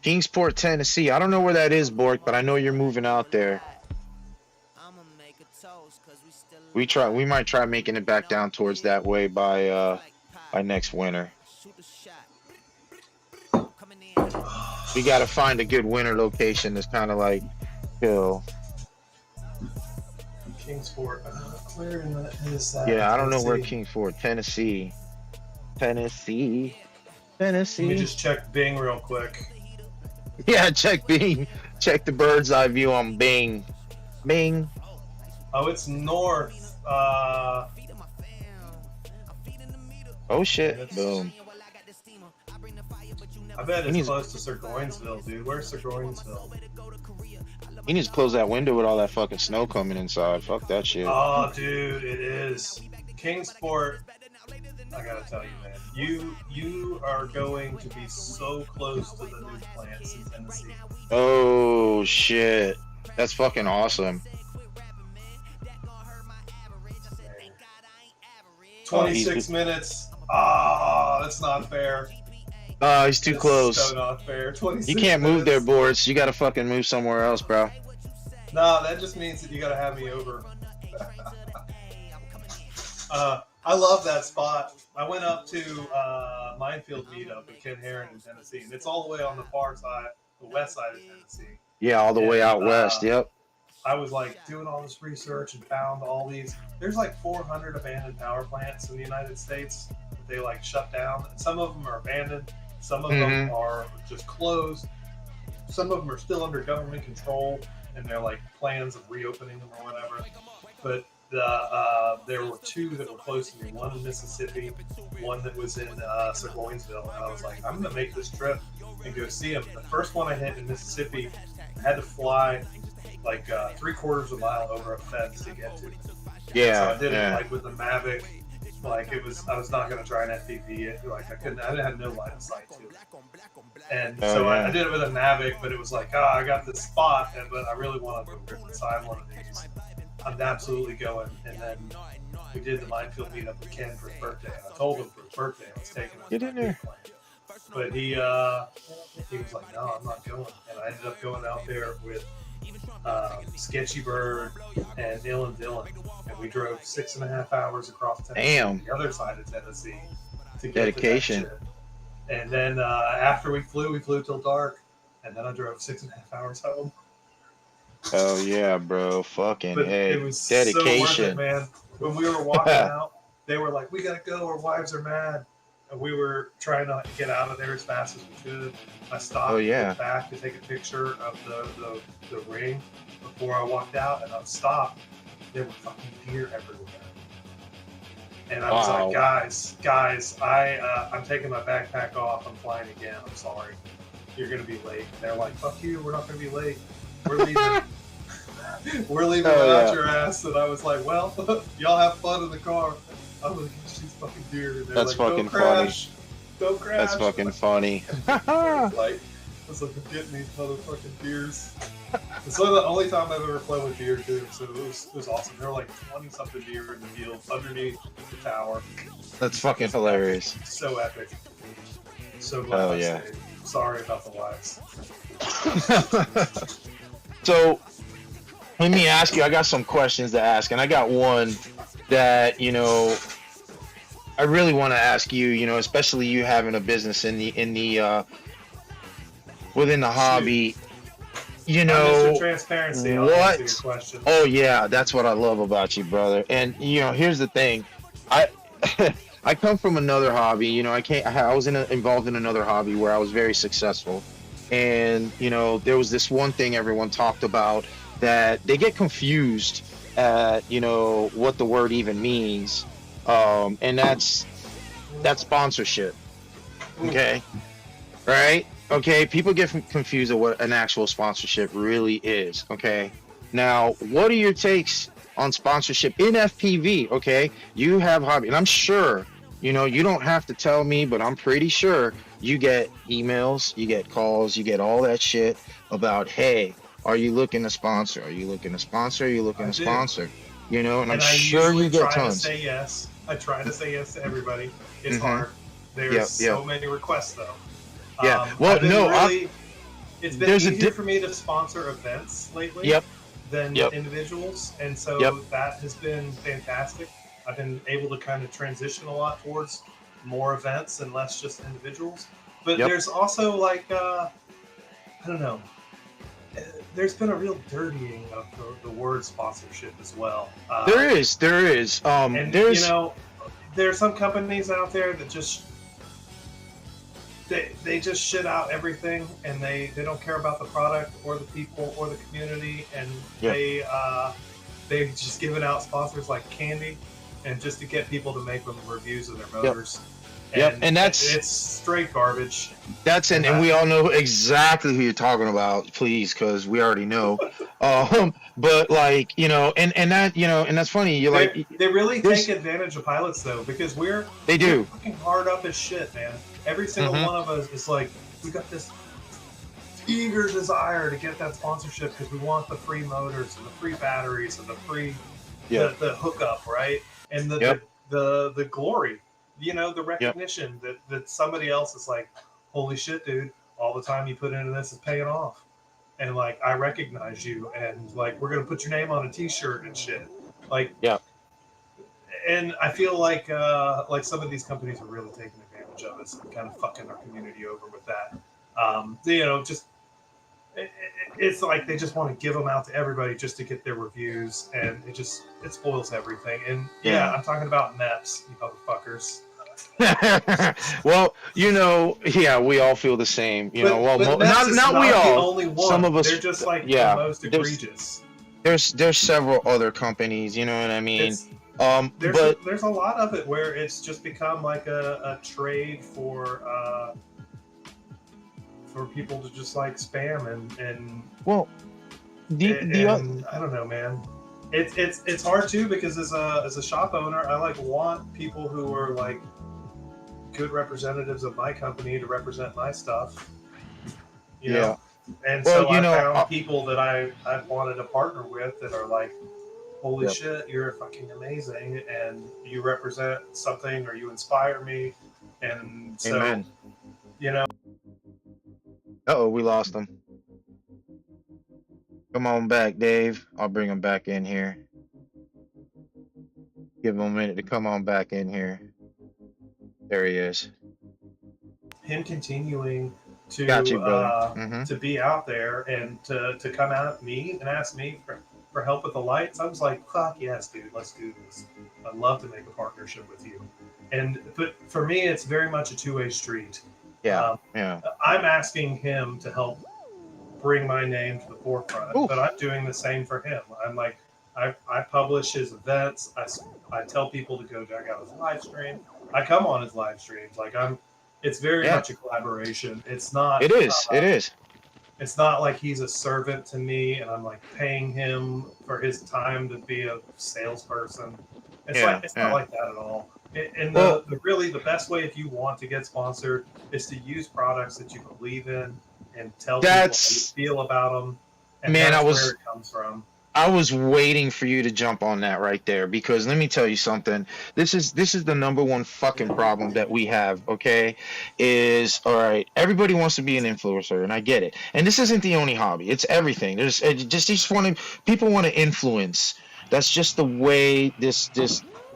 Kingsport, Tennessee. I don't know where that is, Bork, but I know you're moving out there. We might try making it back down towards that way by next winter. We gotta find a good winter location that's kind of like chill. Kingsport. Where in the is that? Yeah, I don't know Let's where see. Kingsport, Tennessee. Let me just check Bing real quick. Yeah, check Bing. Check the bird's eye view on Bing. Bing. Oh, it's north. Oh shit. It's- Boom. I bet it's He's- close to Burgoynesville, dude. Where's Burgoynesville? He needs to close that window with all that fucking snow coming inside. Fuck that shit. Oh, dude, it is. Kingsport. I gotta tell you, man. You are going to be so close to the new plants in Tennessee. Oh shit. That's fucking awesome. 26 minutes. Ah, that's not fair. He's too That's close. So not fair. 26 You can't move there, minutes. boards. You gotta fucking move somewhere else, bro. No, that just means that you gotta have me over. I love that spot. I went up to Minefield Meetup in Ken Heron in Tennessee, and it's all the way on the far side, the west side of Tennessee. Yeah, all the way out west. Yep. I was like doing all this research and found all these. There's like 400 abandoned power plants in the United States that they like shut down, and some of them are abandoned. Some of them are just closed. Some of them are still under government control, and they're like plans of reopening them or whatever. But there were two that were close to me. One in Mississippi, one that was in Burgoynesville. And I was like, I'm gonna make this trip and go see them. The first one I hit in Mississippi, I had to fly like 3/4 of a mile over a fence to get to. Yeah. So I did yeah. it like with the Mavic. Like I was not gonna try an FPV. Like I had no line of sight to it. And so I did it with a Mavic, but it was like, I got this spot, but I really wanted to rip inside one of these. I'm absolutely going. And then we did the Minefield meetup with Ken for his birthday. And I told him for his birthday I was taking him. Get in there. But he was like, no, I'm not going. And I ended up going out there with Sketchy Bird and Dylan, and we drove 6.5 hours across Tennessee, Damn. the other side of Tennessee, to get Dedication. to that shit. And then after we flew till dark, and then I drove 6.5 hours home. Oh yeah, bro. Fucking But hey. it was Dedication. so worth it, man. when we were walking out, they were like, "We gotta go. Our wives are mad." And we were trying to get out of there as fast as we could. I stopped yeah. back to take a picture of the ring before I walked out, and I stopped. There were fucking deer everywhere. And I was like, guys, I'm taking my backpack off. I'm flying again. I'm sorry. You're going to be late. And they're like, fuck you. We're not going to be late. We're leaving. We're leaving without your ass. And I was like, well, y'all have fun in the car. I'm going to get these fucking deer. And they're That's like, fucking don't crash. Don't crash. That's fucking funny. I was like, I'm getting these motherfucking deers. It's one of the only time I've ever flown with deer too, so it was awesome. There were like 20-something deer in the field underneath the tower. That's fucking hilarious. So epic. So glad I stayed. Sorry about the wives. So let me ask you, I got some questions to ask, and I got one that, you know, I really want to ask you, you know, especially you having a business within the hobby. You know, transparency. What? Your question. Oh yeah, that's what I love about you, brother. And you know, here's the thing, I I come from another hobby. You know, I was involved in another hobby where I was very successful, and you know, there was this one thing everyone talked about that they get confused at, you know, what the word even means, and that's sponsorship. Okay, right? Okay, people get confused at what an actual sponsorship really is. Okay, now what are your takes on sponsorship in FPV? Okay, you have hobby, and I'm sure, you know, you don't have to tell me, but I'm pretty sure you get emails, you get calls, you get all that shit about, hey, are you looking to sponsor? Are you looking to sponsor? Are you looking to sponsor? You know, and I'm sure you get tons. I try to say yes. I try to say yes to everybody. It's hard. There's so many requests though. Yeah. Well, it's been easier for me to sponsor events lately than individuals, and so that has been fantastic. I've been able to kind of transition a lot towards more events and less just individuals. But there's also like, I don't know, there's been a real dirtying of the word sponsorship as well. There is. And you know, there are some companies out there that just they just shit out everything, and they don't care about the product or the people or the community, and they've just given out sponsors like candy, and just to get people to make them reviews of their motors. And it's straight garbage. And we all know exactly who you're talking about, please, because we already know. But like, you know, and that, you know, and that's funny. They really take advantage of pilots though, because we're fucking hard up as shit, man. Every single one of us is like, we got this eager desire to get that sponsorship because we want the free motors and the free batteries and the free the hookup, right? And the glory, you know, the recognition that somebody else is like, holy shit, dude, all the time you put into this is paying off. And like, I recognize you, and like, we're gonna put your name on a t-shirt and shit. Like, and I feel like some of these companies are really taking advantage of us and kind of fucking our community over with that. You know, just it's like they just want to give them out to everybody just to get their reviews, and it spoils everything. And I'm talking about MEPs, you motherfuckers. Well, you know, we all feel the same. You know, well, not we all. Only one. Some of us, they're just like the most egregious. There's several other companies. You know what I mean? There's a lot of it where it's just become like a trade for people to just like spam and I don't know, man. It's hard too, because as a shop owner, I like want people who are like good representatives of my company to represent my stuff. You know? And so I found people that I wanted to partner with that are like, holy shit, you're fucking amazing, and you represent something, or you inspire me, and so you know. We lost him. Come on back, Dave. I'll bring him back in here. Give him a minute to come on back in here. There he is. Him continuing to to be out there and to come out at me and ask me for help with the lights. I was like, fuck yes, dude, let's do this. I'd love to make a partnership with you. But for me, it's very much a two-way street. Yeah, I'm asking him to help bring my name to the forefront, Oof. but I'm doing the same for him. I'm like, I publish his events. I tell people to go check out his live stream. I come on his live streams. Like it's very much a collaboration. It's not. It is. It is. It's not like he's a servant to me and I'm like paying him for his time to be a salesperson. It's not like that at all. And really the best way if you want to get sponsored is to use products that you believe in and tell people how you feel about them. And that's where it comes from. I was waiting for you to jump on that right there, because let me tell you something. This is the number one fucking problem that we have, okay? Is, all right, everybody wants to be an influencer, and I get it. And this isn't the only hobby. It's everything. People want to influence. That's just the way this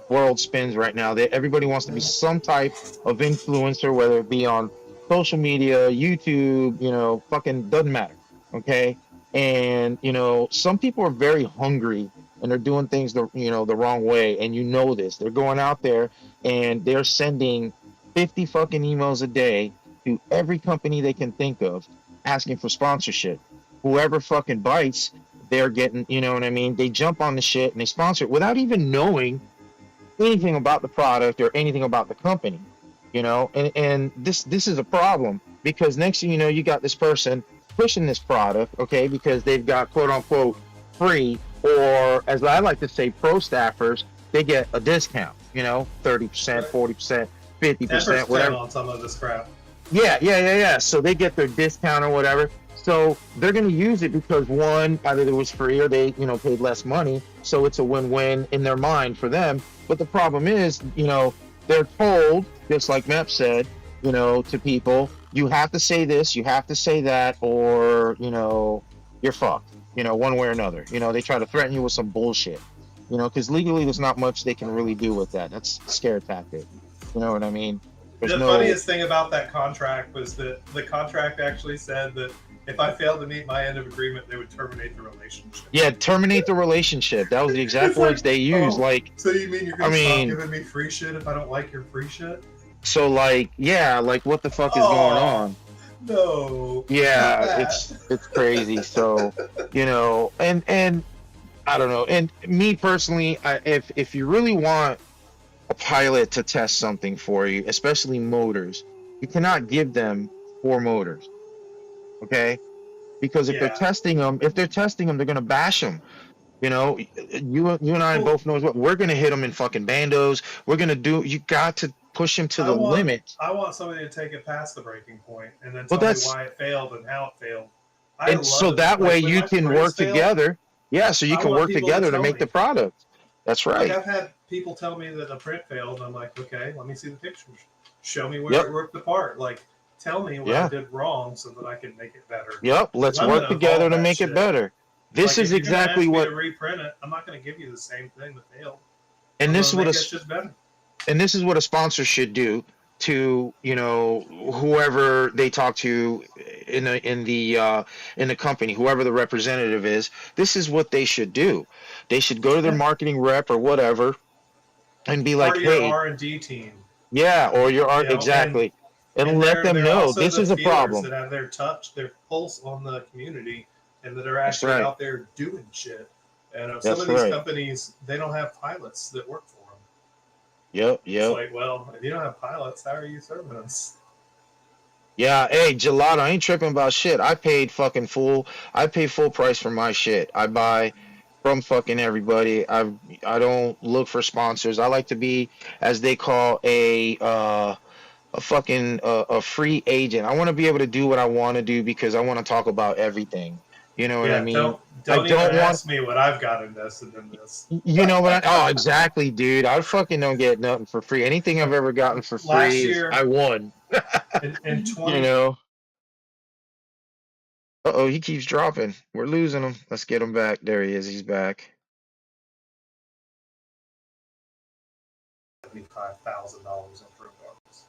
world spins right now. Everybody wants to be some type of influencer, whether it be on social media, YouTube, fucking doesn't matter, okay? And some people are very hungry and they're doing things the wrong way, and this. They're going out there and they're sending 50 fucking emails a day to every company they can think of asking for sponsorship. Whoever fucking bites, they're getting, they jump on the shit and they sponsor it without even knowing anything about the product or anything about the company, and this is a problem, because next thing you know, you got this person pushing this product, okay, because they've got quote unquote free, or as I like to say, pro staffers, they get a discount, 30%, 40%, 50%, whatever on some of this crap. Yeah. So they get their discount or whatever. So they're going to use it because one, either it was free or they, paid less money. So it's a win-win in their mind for them. But the problem is, they're told, just like Mep said, to people, you have to say this, you have to say that, or, you're fucked, one way or another. They try to threaten you with some bullshit, because legally there's not much they can really do with that. That's a scare tactic. You know what I mean? The funniest thing about that contract was that the contract actually said that if I failed to meet my end of agreement, they would terminate the relationship. Yeah, terminate the relationship. That was the exact words they used. So you mean you're going to stop giving me free shit if I don't like your free shit? So what the fuck is going on? No. Yeah, it's crazy. So, and I don't know. And me personally, if you really want a pilot to test something for you, especially motors, you cannot give them 4 motors. Okay? Because if they're testing them, they're going to bash them. You and I both knows what we're going to hit them in fucking bandos. We're going to do. You got to push them to the limit. I want somebody to take it past the breaking point and then tell me why it failed and how it failed. And so that way you can work together. Yeah, so you can work together to make the product. That's right. I've had people tell me that a print failed, and I'm like, okay, let me see the pictures. Show me where it worked apart. Like, tell me what I did wrong so that I can make it better. Yep, let's work together to make it better. This is exactly what. To reprint it, I'm not going to give you the same thing that failed. And this is what just better. And this is what a sponsor should do to whoever they talk to in the company, whoever the representative is. This is what they should do. They should go to their marketing rep or whatever and be like, your hey, R&D team. Yeah, or your art exactly, and let them know this is a problem. That have their pulse on the community, and that are actually out there doing shit. And some of these companies, they don't have pilots that work for them. Yep. It's like, well, if you don't have pilots, how are you serving us? Yeah, hey, Gelato, I ain't tripping about shit. I paid full price for my shit. I buy from fucking everybody. I don't look for sponsors. I like to be, as they call a free agent. I want to be able to do what I want to do because I want to talk about everything. You know what I mean? Don't even ask me what I've got invested in this. You know what? Oh, exactly, dude. I fucking don't get nothing for free. Anything I've ever gotten for free, last year, I won. in 20, you know. Uh-oh, he keeps dropping. We're losing him. Let's get him back. There he is. He's back. $75,000 in pro parts.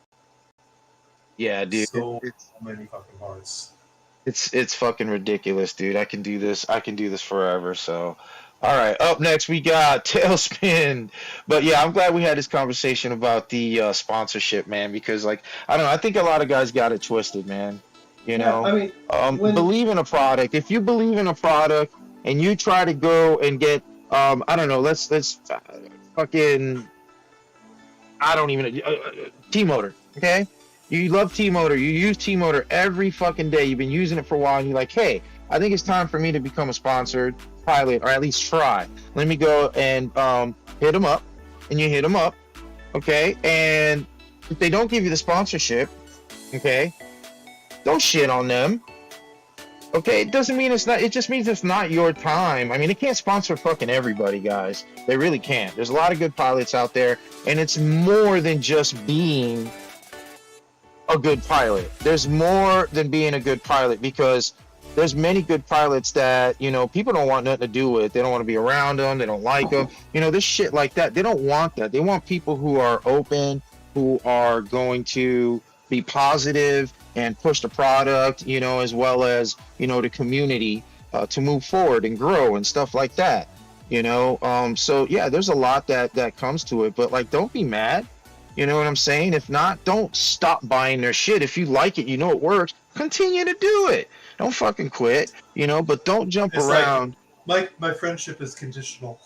Yeah, dude. So many fucking parts. It's fucking ridiculous, dude. I can do this. I can do this forever. So, All right, up next we got Tailspin. But yeah, I'm glad we had this conversation about the sponsorship, man, because like I don't know, I think a lot of guys got it twisted, man. You Yeah, know, I mean, when believe in a product. If you believe in a product and you try to go and get, I don't know, let's fucking, I don't even T-Motor, okay? You love T-Motor. You use T-Motor every fucking day. You've been using it for a while, and you're like, hey, I think it's time for me to become a sponsored pilot, or at least try. Let me go and hit them up, and you hit them up, okay? And if they don't give you the sponsorship, okay, don't shit on them. Okay, it doesn't mean it's not, it just means it's not your time. I mean, it can't sponsor fucking everybody, guys. They really can't. There's a lot of good pilots out there, and it's more than just being a good pilot. There's more than being a good pilot, because there's many good pilots that, you know, people don't want nothing to do with. They don't want to be around them. They don't like them. You know, this shit like that. They don't want that. They want people who are open, who are going to be positive and push the product, you know, as well as, you know, the community to move forward and grow and stuff like that, you know. So yeah, there's a lot that comes to it, but like, don't be mad. You know what I'm saying? If not, don't stop buying their shit. If you like it, you know it works, continue to do it. Don't fucking quit, you know, but don't jump it's around. like my friendship is conditional.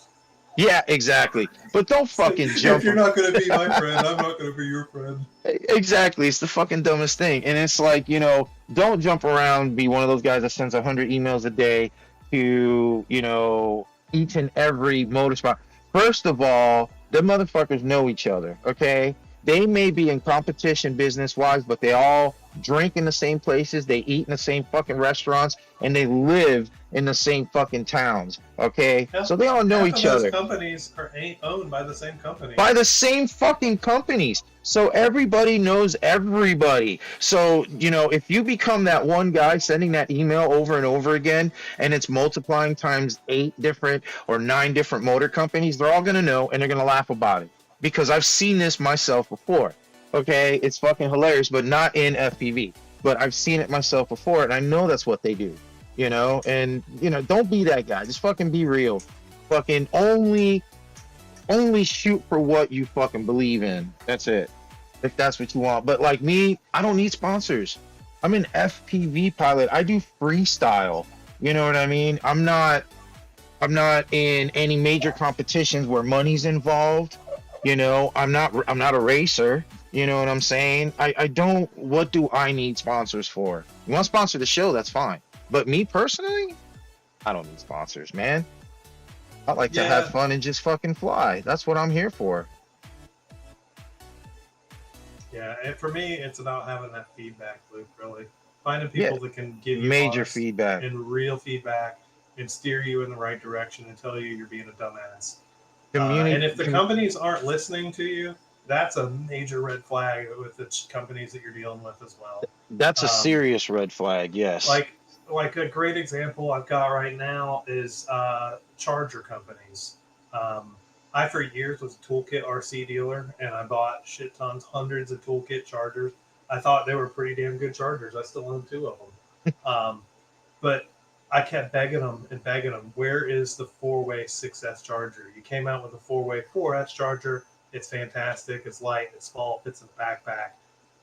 Yeah, exactly. But don't fucking jump. If you're not going to be my friend, I'm not going to be your friend. Exactly. It's the fucking dumbest thing. And it's like, you know, don't jump around, be one of those guys that sends 100 emails a day to, you know, each and every motor spot. First of all, the motherfuckers know each other, okay? They may be in competition business-wise, but they all drink in the same places, they eat in the same fucking restaurants, and they live in the same fucking towns, okay? So they all know Half each of those other. companies ain't owned by the same company. By the same fucking companies. So everybody knows everybody. So, you know, if you become that one guy sending that email over and over again, and it's multiplying times 8 different or 9 different motor companies, they're all going to know, and they're going to laugh about it. Because I've seen this myself before. Okay, it's fucking hilarious, but not in FPV. But I've seen it myself before, and I know that's what they do. You know, and you know, don't be that guy. Just fucking be real. Fucking only shoot for what you fucking believe in. That's it. If that's what you want. But like me, I don't need sponsors. I'm an FPV pilot. I do freestyle. You know what I mean? I'm not in any major competitions where money's involved. You know, I'm not a racer. You know what I'm saying? I don't, what do I need sponsors for? You want to sponsor the show, that's fine. But me personally, I don't need sponsors, man. I like to have fun and just fucking fly. That's what I'm here for. Yeah, and for me, it's about having that feedback loop, really. Finding people that can give you major feedback and real feedback and steer you in the right direction and tell you you're being a dumbass. And if the companies aren't listening to you, that's a major red flag with the companies that you're dealing with as well. That's a serious red flag, yes. Like a great example I've got right now is charger companies. I, for years, was a toolkit RC dealer, and I bought shit tons, hundreds of toolkit chargers. I thought they were pretty damn good chargers. I still own 2 of them. But I kept begging them, where is the 4-way 6S charger? You came out with a 4-way 4S charger. It's fantastic. It's light. It's small. Fits in the backpack.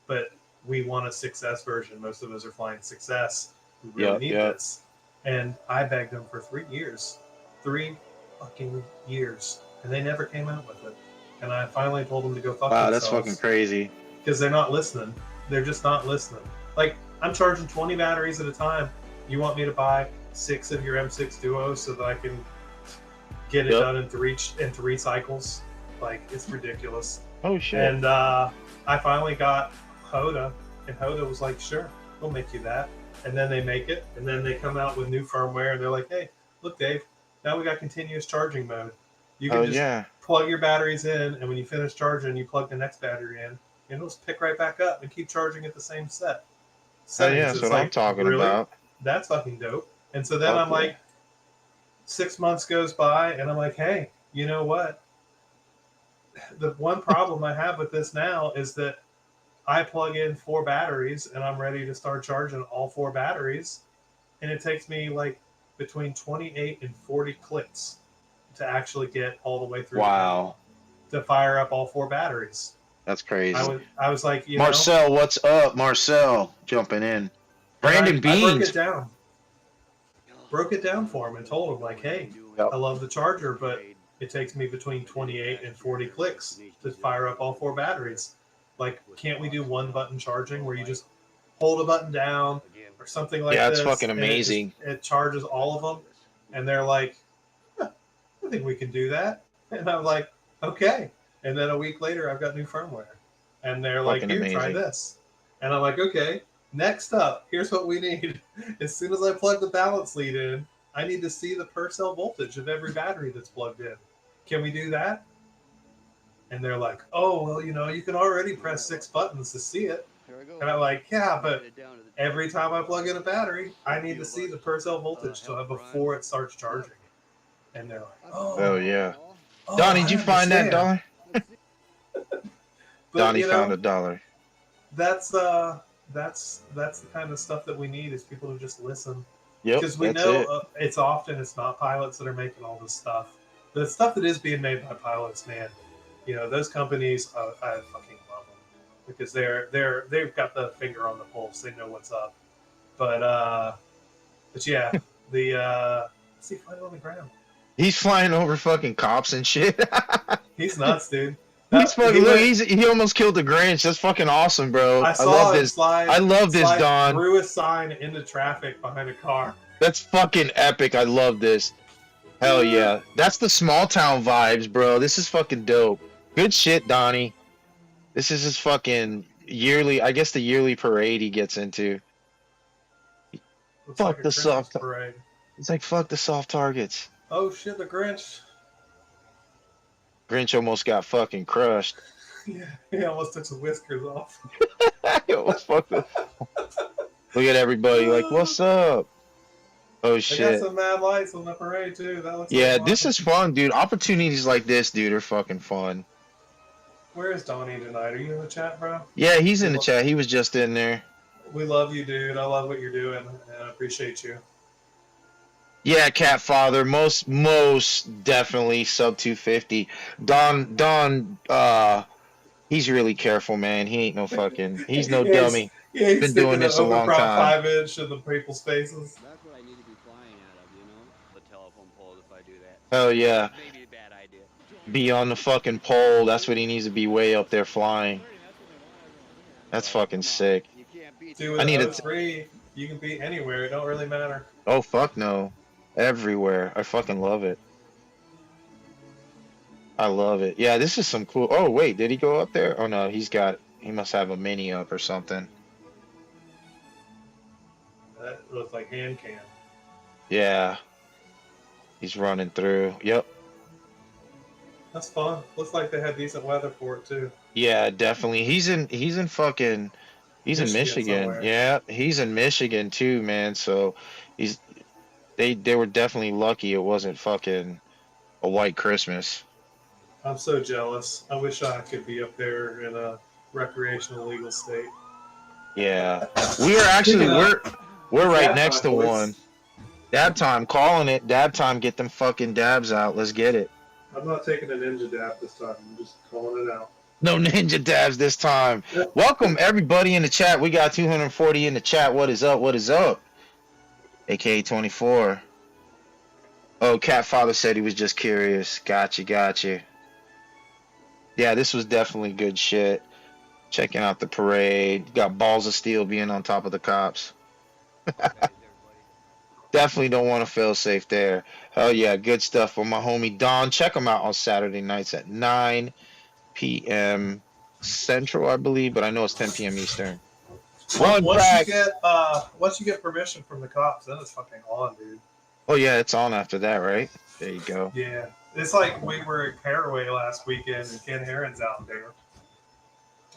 But we want a 6S version. Most of us are flying 6S. We really need this. And I begged them for 3 years. 3 fucking years. And they never came out with it. And I finally told them to go fuck themselves. Wow, that's fucking crazy. Because they're not listening. They're just not listening. Like, I'm charging 20 batteries at a time. You want me to buy 6 of your M6 Duos so that I can get it done in 3 cycles? Like, it's ridiculous. Oh, shit. And I finally got Hoda, and Hoda was like, sure, we'll make you that. And then they make it, and then they come out with new firmware, and they're like, hey, look, Dave, now we got continuous charging mode. You can just plug your batteries in, and when you finish charging, you plug the next battery in, and it'll just pick right back up and keep charging at the same set. Oh, yeah, that's what I'm talking about. That's fucking dope. And so then I'm like, 6 months goes by, and I'm like, hey, you know what? The one problem I have with this now is that I plug in 4 batteries, and I'm ready to start charging all 4 batteries, and it takes me like between 28 and 40 clicks to actually get all the way through. Wow. To fire up all 4 batteries. That's crazy. I was like, you Marcel, what's up? Marcel jumping in. Brandon I Beans. broke it down. Broke it down for him and told him, like, hey, I love the charger, but it takes me between 28 and 40 clicks to fire up all 4 batteries. Like, can't we do one button charging where you just hold a button down or something like yeah, this? it's fucking amazing. It charges all of them. And they're like, huh, I think we can do that. And I'm like, okay. And then a week later, I've got new firmware. And they're like, Fucking here, try amazing. this. And I'm like, okay, next up, here's what we need. As soon as I plug the balance lead in, I need to see the per cell voltage of every battery that's plugged in. Can we do that? And they're like, oh, well, you know, you can already press 6 buttons to see it. And I'm like, yeah, but every time I plug in a battery, I need to see the per cell voltage before it starts charging. And they're like, oh yeah. oh, Donnie, I did you find that understand. dollar? But, Donnie you know, found a dollar. That's the kind of stuff that we need is people to just listen. Yep, Because we that's know it. it's not pilots that are making all this stuff. The stuff that is being made by pilots, man, you know, those companies, I fucking love them because they've got the finger on the pulse. They know what's up. But yeah, let's see, flying on the ground. He's flying over fucking cops and shit. He's nuts, dude. He's fucking look. He almost killed the Grinch. That's fucking awesome, bro. I love him this. slide. I love this, slide Don. Through a sign into traffic behind a car. That's fucking epic. I love this. Hell yeah. That's the small town vibes, bro. This is fucking dope. Good shit, Donnie. This is his fucking yearly, I guess the yearly parade he gets into. Looks Fuck like a the Christmas soft. parade. It's like, fuck the soft targets. Oh shit, the Grinch. Grinch almost got fucking crushed. Yeah, he almost took some whiskers off. He almost fucked up. Look at everybody like, what's up? Oh They got shit. some mad lights on the parade too. That looks Yeah, like this awesome. is fun, dude. Opportunities like this, dude, are fucking fun. Where is Donnie tonight? Are you in the chat, bro? Yeah, he's in the chat. He was just in there. We love you, dude. I love what you're doing, and I appreciate you. Yeah, Cat Father, most definitely sub 250. Don, he's really careful, man. He ain't no fucking, he's no Yeah, dummy. Yeah, he's Been doing this a long time. 5-inch in the people's faces. That's what I need to be flying out of, you know? The telephone pole if I do that. Hell yeah. Maybe a bad idea. Be on the fucking pole. That's what he needs to be, way up there flying. That's fucking sick. You can't beat Dude, I need with it. 03, you can be anywhere. It don't really matter. Oh, fuck no. Everywhere. I fucking love it. I love it. Yeah, this is some cool. Oh, wait, did he go up there? Oh, no, he must have a mini up or something. That looks like hand cam. Yeah. He's running through. Yep. That's fun. Looks like they had decent weather for it too. Yeah, definitely. He's in fucking he's in Michigan Michigan. somewhere. Yeah, he's in Michigan too, man. So they were definitely lucky it wasn't fucking a white Christmas. I'm so jealous. I wish I could be up there in a recreational legal state. Yeah. We are actually we're right Dab next to time, boys. one. Dab time, calling it. Dab time, get them fucking dabs out. Let's get it. I'm not taking a ninja dab this time. I'm just calling it out. No ninja dabs this time. Yeah. Welcome everybody in the chat. We got 240 in the chat. What is up? What is up? AKA 24. Oh, Cat Father said he was just curious. Gotcha. Yeah, this was definitely good shit. Checking out the parade. Got balls of steel being on top of the cops. Definitely don't want to fail safe there. Hell yeah, good stuff from my homie Don. Check him out on Saturday nights at 9 p.m. Central, I believe, but I know it's 10 p.m. Eastern. Run back. Once you get permission from the cops, then it's fucking on, dude. Oh yeah, it's on after that, right? There you go. Yeah. It's like we were at Caraway last weekend and Ken Heron's out there.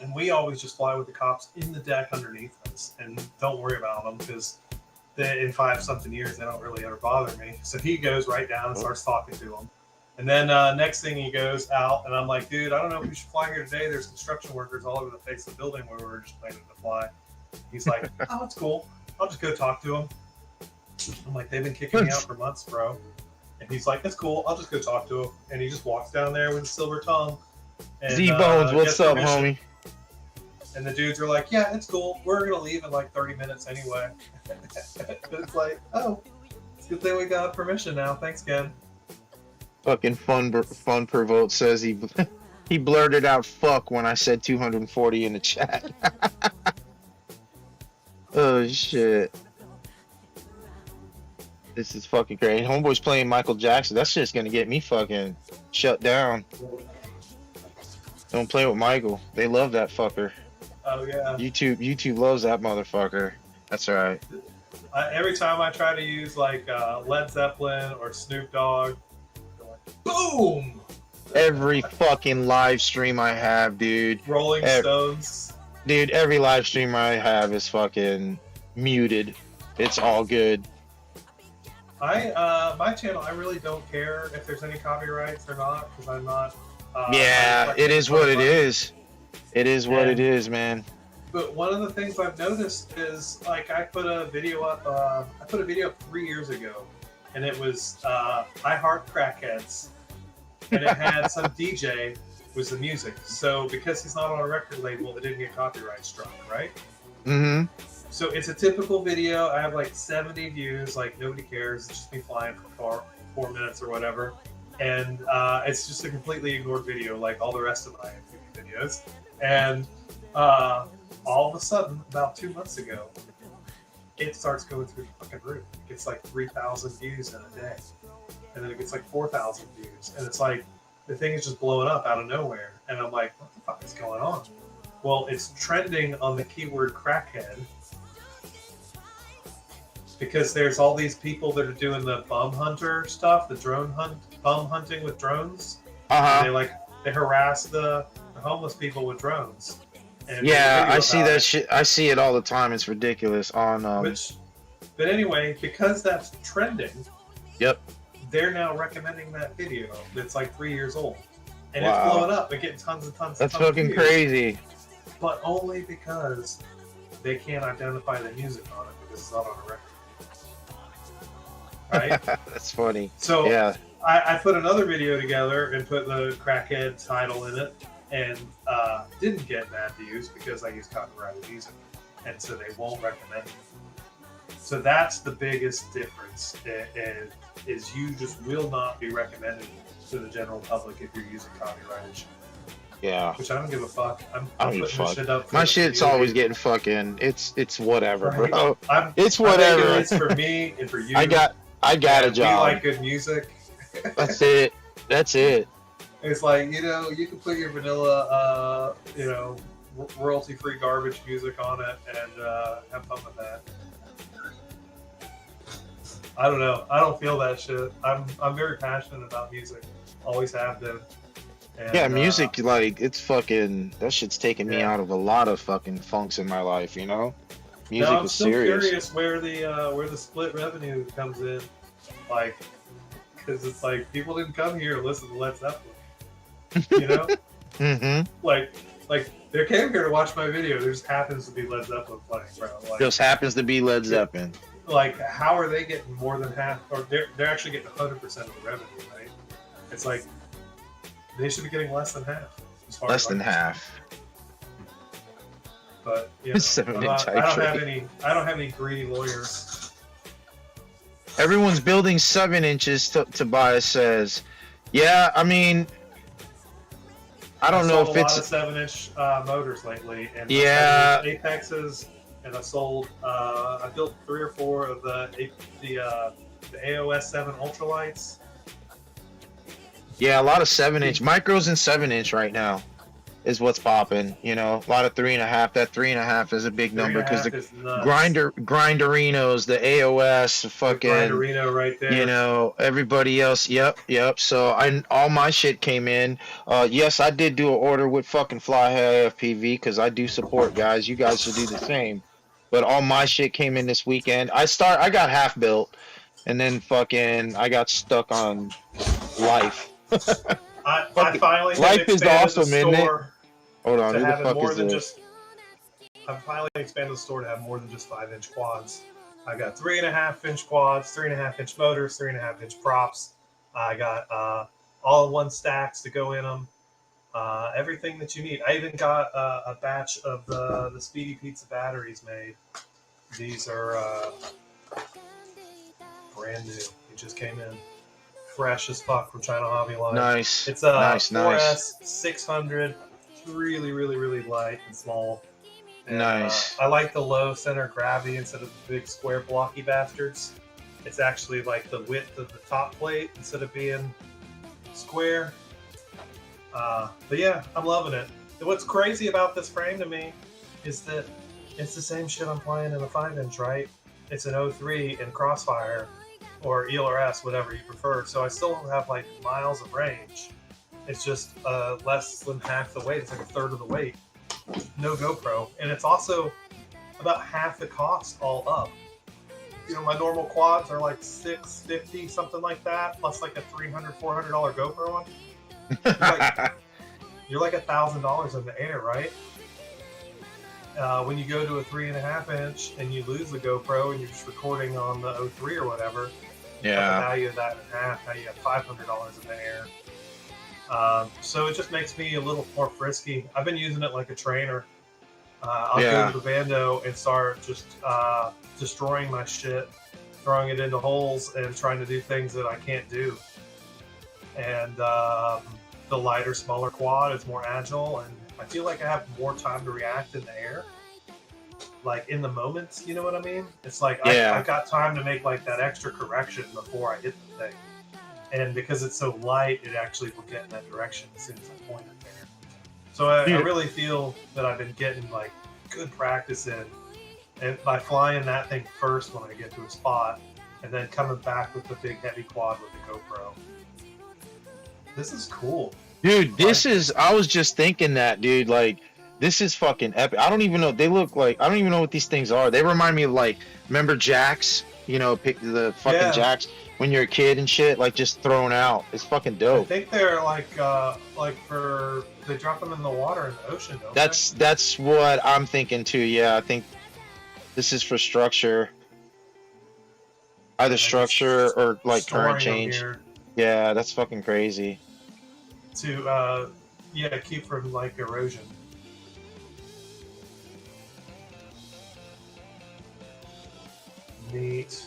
And we always just fly with the cops in the deck underneath us and don't worry about them because in 5-something years they don't really ever bother me. So he goes right down and starts talking to them. And then next thing he goes out and I'm like, dude, I don't know if we should fly here today. There's construction workers all over the face of the building where we were just planning to fly. He's like, oh, it's cool. I'll just go talk to them. I'm like, they've been kicking me out for months, bro. And he's like, "It's cool. I'll just go talk to him." And he just walks down there with a silver tongue. And, Z-Bones, what's gets up, permission. homie? And the dudes are like, "Yeah, it's cool. We're gonna leave in like 30 minutes anyway." It's like, "Oh, it's a good thing we got permission now. Thanks, Ken." Fucking fun provoked says he he blurted out "fuck" when I said 240 in the chat. Oh shit. This is fucking great. Homeboy's playing Michael Jackson. That's just gonna get me fucking shut down. Don't play with Michael. They love that fucker. Oh yeah. YouTube loves that motherfucker. That's right. Every time I try to use like Led Zeppelin or Snoop Dogg, they're like, boom! Every fucking live stream I have, dude. Rolling Stones. Dude, every live stream I have is fucking muted. It's all good. My channel, I really don't care if there's any copyrights or not, because I'm not. Yeah, it is what it is. It is what it is, man. But one of the things I've noticed is, like, I put a video up 3 years ago, and it was I Heart Crackheads, and it had some DJ was the music. So because he's not on a record label, it didn't get copyright struck, right? Mm-hmm. So it's a typical video. I have like 70 views, like nobody cares. It's just me flying for 4 minutes or whatever. And it's just a completely ignored video, like all the rest of my FPV videos. And all of a sudden, about 2 months ago, it starts going through the fucking roof. It gets like 3,000 views in a day. And then it gets like 4,000 views. And it's like, the thing is just blowing up out of nowhere. And I'm like, what the fuck is going on? Well, it's trending on the keyword crackhead. Because there's all these people that are doing the bum hunter stuff, the bum hunting with drones. They harass the homeless people with drones. And yeah, I see that shit. I see it all the time. It's ridiculous on But anyway, because that's trending. Yep. They're now recommending that video that's like 3 years old. And wow. It's blowing up and getting tons and tons That's of fucking views. crazy. But only because they can't identify the music on it because it's not on a record. Right? That's funny. So yeah. I put another video together and put the crackhead title in it and didn't get mad views because I use copyrighted music. And so they won't recommend it. So that's the biggest difference is you just will not be recommended to the general public if you're using copyrighted shit. Yeah. Which I don't give a fuck. I'm I don't give a putting this fuck. shit up for My the shit's community. always getting fucking. It's whatever, Right. bro. It's whatever. I'm making this for me and for you. I got a job. We like good music. That's it. That's it. It's like, you can put your vanilla, royalty-free garbage music on it and have fun with that. I don't know. I don't feel that shit. I'm very passionate about music. Always have been. And, Yeah, music, like, it's fucking, that shit's taken me yeah. out of a lot of fucking funks in my life, you know? Music now I'm is still serious. curious where the split revenue comes in, like, because it's like people didn't come here to listen to Led Zeppelin, you know? Mm-hmm. Like they came here to watch my video. There just happens to be Led Zeppelin playing, bro. Like, Just happens to be Led Zeppelin. like, how are they getting more than half, or they're actually getting 100% of the revenue, right? It's like they should be getting less than half. As far Less as than I'm half. But you know, 7-inch I don't have any greedy lawyers. Everyone's building 7 inches, Tobias says. Yeah, I mean, I don't know if sold a lot it's... of 7-inch motors lately, and Yeah. 7-inch Apexes, and I sold. I built 3 or 4 of the AOS 7 ultralights. Yeah, a lot of 7-inch. Micros and 7-inch right now is what's popping. You know, a lot of 3.5. That 3.5 is a big number because the grinderinos, the AOS, fucking Grinderino right there. You know, everybody else. Yep. So all my shit came in. Yes, I did do an order with fucking Fly High FPV because I do support guys. You guys should do the same. But all my shit came in this weekend. I got half built, and then fucking I got stuck on life. I finally life is awesome, isn't it? Hold on, to who the have fuck more is than this? I finally expanded the store to have more than just 5-inch quads. I got 3.5-inch quads, 3.5-inch motors, 3.5-inch props, I got all-in-one stacks to go in them. Everything that you need. I even got a batch of the Speedy Pizza batteries made. These are brand new. It just came in fresh as fuck from China Hobby Line. Nice. It's a nice, 4S 600, really, really, really light and small. And, nice. I like the low center of gravity instead of the big square blocky bastards. It's actually like the width of the top plate instead of being square. But yeah, I'm loving it. And what's crazy about this frame to me is that it's the same shit I'm playing in a 5-inch, right? It's an 03 in Crossfire or ELRS, whatever you prefer. So I still have like miles of range. It's just less than half the weight. It's like a third of the weight. No GoPro. And it's also about half the cost all up. You know, my normal quads are like $650, something like that, plus like a $300, $400 GoPro one. You're like $1,000 in the air, right? When you go to a 3.5 inch and you lose the GoPro and you're just recording on the 03 or whatever, you cut the value of that in half. Now you have $500 in the air. So it just makes me a little more frisky. I've been using it like a trainer. I'll go to the Bando and start just destroying my shit, throwing it into holes and trying to do things that I can't do. And the lighter, smaller quad is more agile, and I feel like I have more time to react in the air, like in the moments. You know what I mean? It's like I've got time to make like that extra correction before I hit the thing. And because it's so light, it actually will get in that direction as soon as I point it there. So I really feel that I've been getting like good practice in, and by flying that thing first when I get to a spot, and then coming back with the big heavy quad with the GoPro. This is cool. Dude, this is, I was just thinking that, dude, like, this is fucking epic. I don't even know, they look like, I don't even know what these things are. They remind me of, like, remember jacks? You know, pick the fucking jacks when you're a kid and shit, like, just thrown out. It's fucking dope. I think they're like for, they drop them in the water in the ocean, don't they? That's what I'm thinking too, yeah. I think this is for structure. Either structure or, like, current change. Yeah, that's fucking crazy. To keep from like erosion. Neat.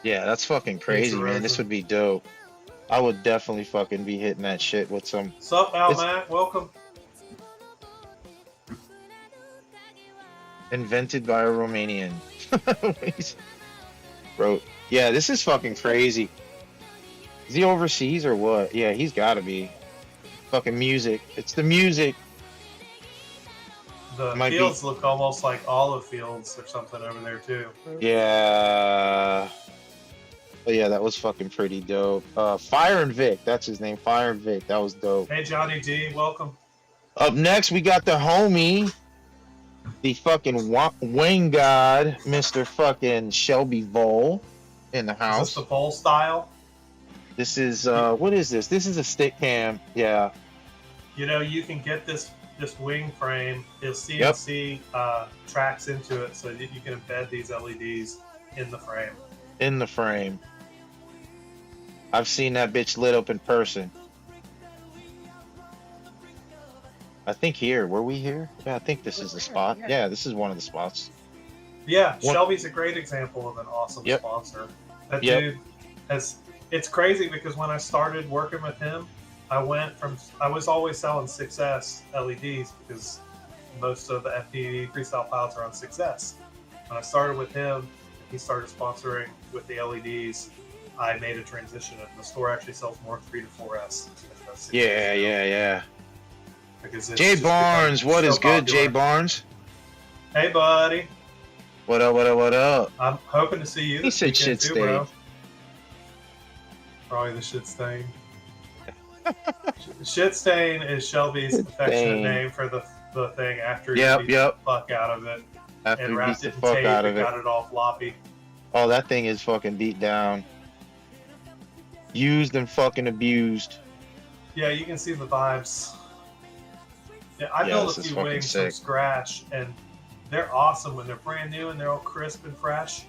Yeah, that's fucking crazy, man. This would be dope. I would definitely fucking be hitting that shit with some. Sup, Al Matt? Welcome. Invented by a Romanian. Bro, yeah, this is fucking crazy. Is he overseas or what? Yeah, he's gotta be. Fucking music. It's the music. The fields look almost like olive fields or something over there too. Yeah. But yeah, that was fucking pretty dope. Fire and Vic, that's his name. Fire and Vic, that was dope. Hey Johnny D, welcome. Up next, we got the homie, the fucking wing god, Mr. fucking Shelby Vole in the house. Is this the pole style? This is, what is this? This is a stick cam, yeah. You know, you can get this wing frame, it's CNC tracks into it so that you can embed these LEDs in the frame. In the frame. I've seen that bitch lit up in person. I think here, were we here? Yeah, I think this is the spot. Yeah, this is one of the spots. Yeah, Shelby's a great example of an awesome sponsor. That dude has, it's crazy because when I started working with him, I was always selling 6S LEDs because most of the FPV freestyle pilots are on 6S. When I started with him, he started sponsoring with the LEDs. I made a transition, and the store actually sells more 3 to 4S. Yeah. Because Jay Barnes, what is good, Jay Barnes? Hey, buddy. What up? I'm hoping to see you. He said shit stain. Bro. Probably the shit stain. Shit stain is Shelby's affectionate name for the thing after he beat the fuck out of it. After and he wrapped beat it the in fuck tape out of and it. got it all floppy. Oh, that thing is fucking beat down. Used and fucking abused. Yeah, you can see the vibes. Yeah, I built a few wings from scratch, and they're awesome when they're brand new and they're all crisp and fresh.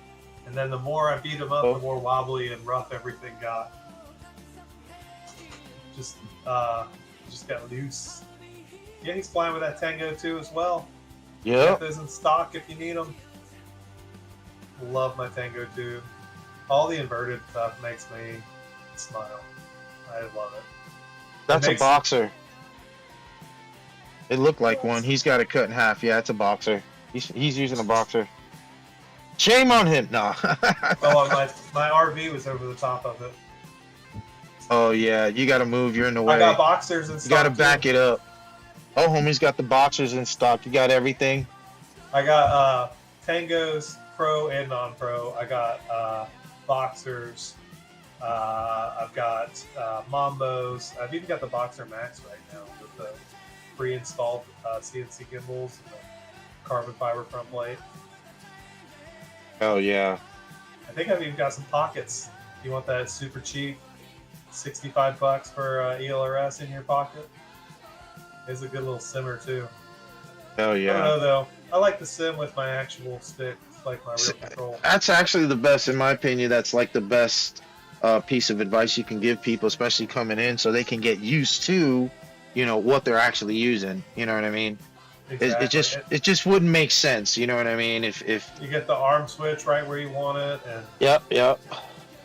And then the more I beat them up, the more wobbly and rough everything got. just got loose. Yeah, he's flying with that Tango too as well. Yeah. Got those in stock if you need them. Love my Tango too. All the inverted stuff makes me smile. I love it. That's makes- a boxer. It looked like one. He's got it cut in half. Yeah, it's a boxer. He's using a boxer. Shame on him. No. Oh, my RV was over the top of it. Oh yeah, you got to move. You're in the way. I got boxers and You stuff. got to back it up. Oh, homie's got the boxers in stock. You got everything. I got Tangos, Pro and non-Pro. I got boxers. I've got Mambos. I've even got the Boxer Max right now with the pre-installed CNC gimbals and the carbon fiber front plate. Oh yeah. I think I've even got some pockets. You want that super cheap, $65 for ELRS in your pocket? It's a good little simmer too. Oh I yeah. don't know though. I like the sim with my actual stick, it's like my real control. That's actually the best, in my opinion. That's like the best piece of advice you can give people, especially coming in, so they can get used to, you know, what they're actually using. You know what I mean? Exactly. It just wouldn't make sense. You know what I mean? If You get the arm switch right where you want it, and Yep.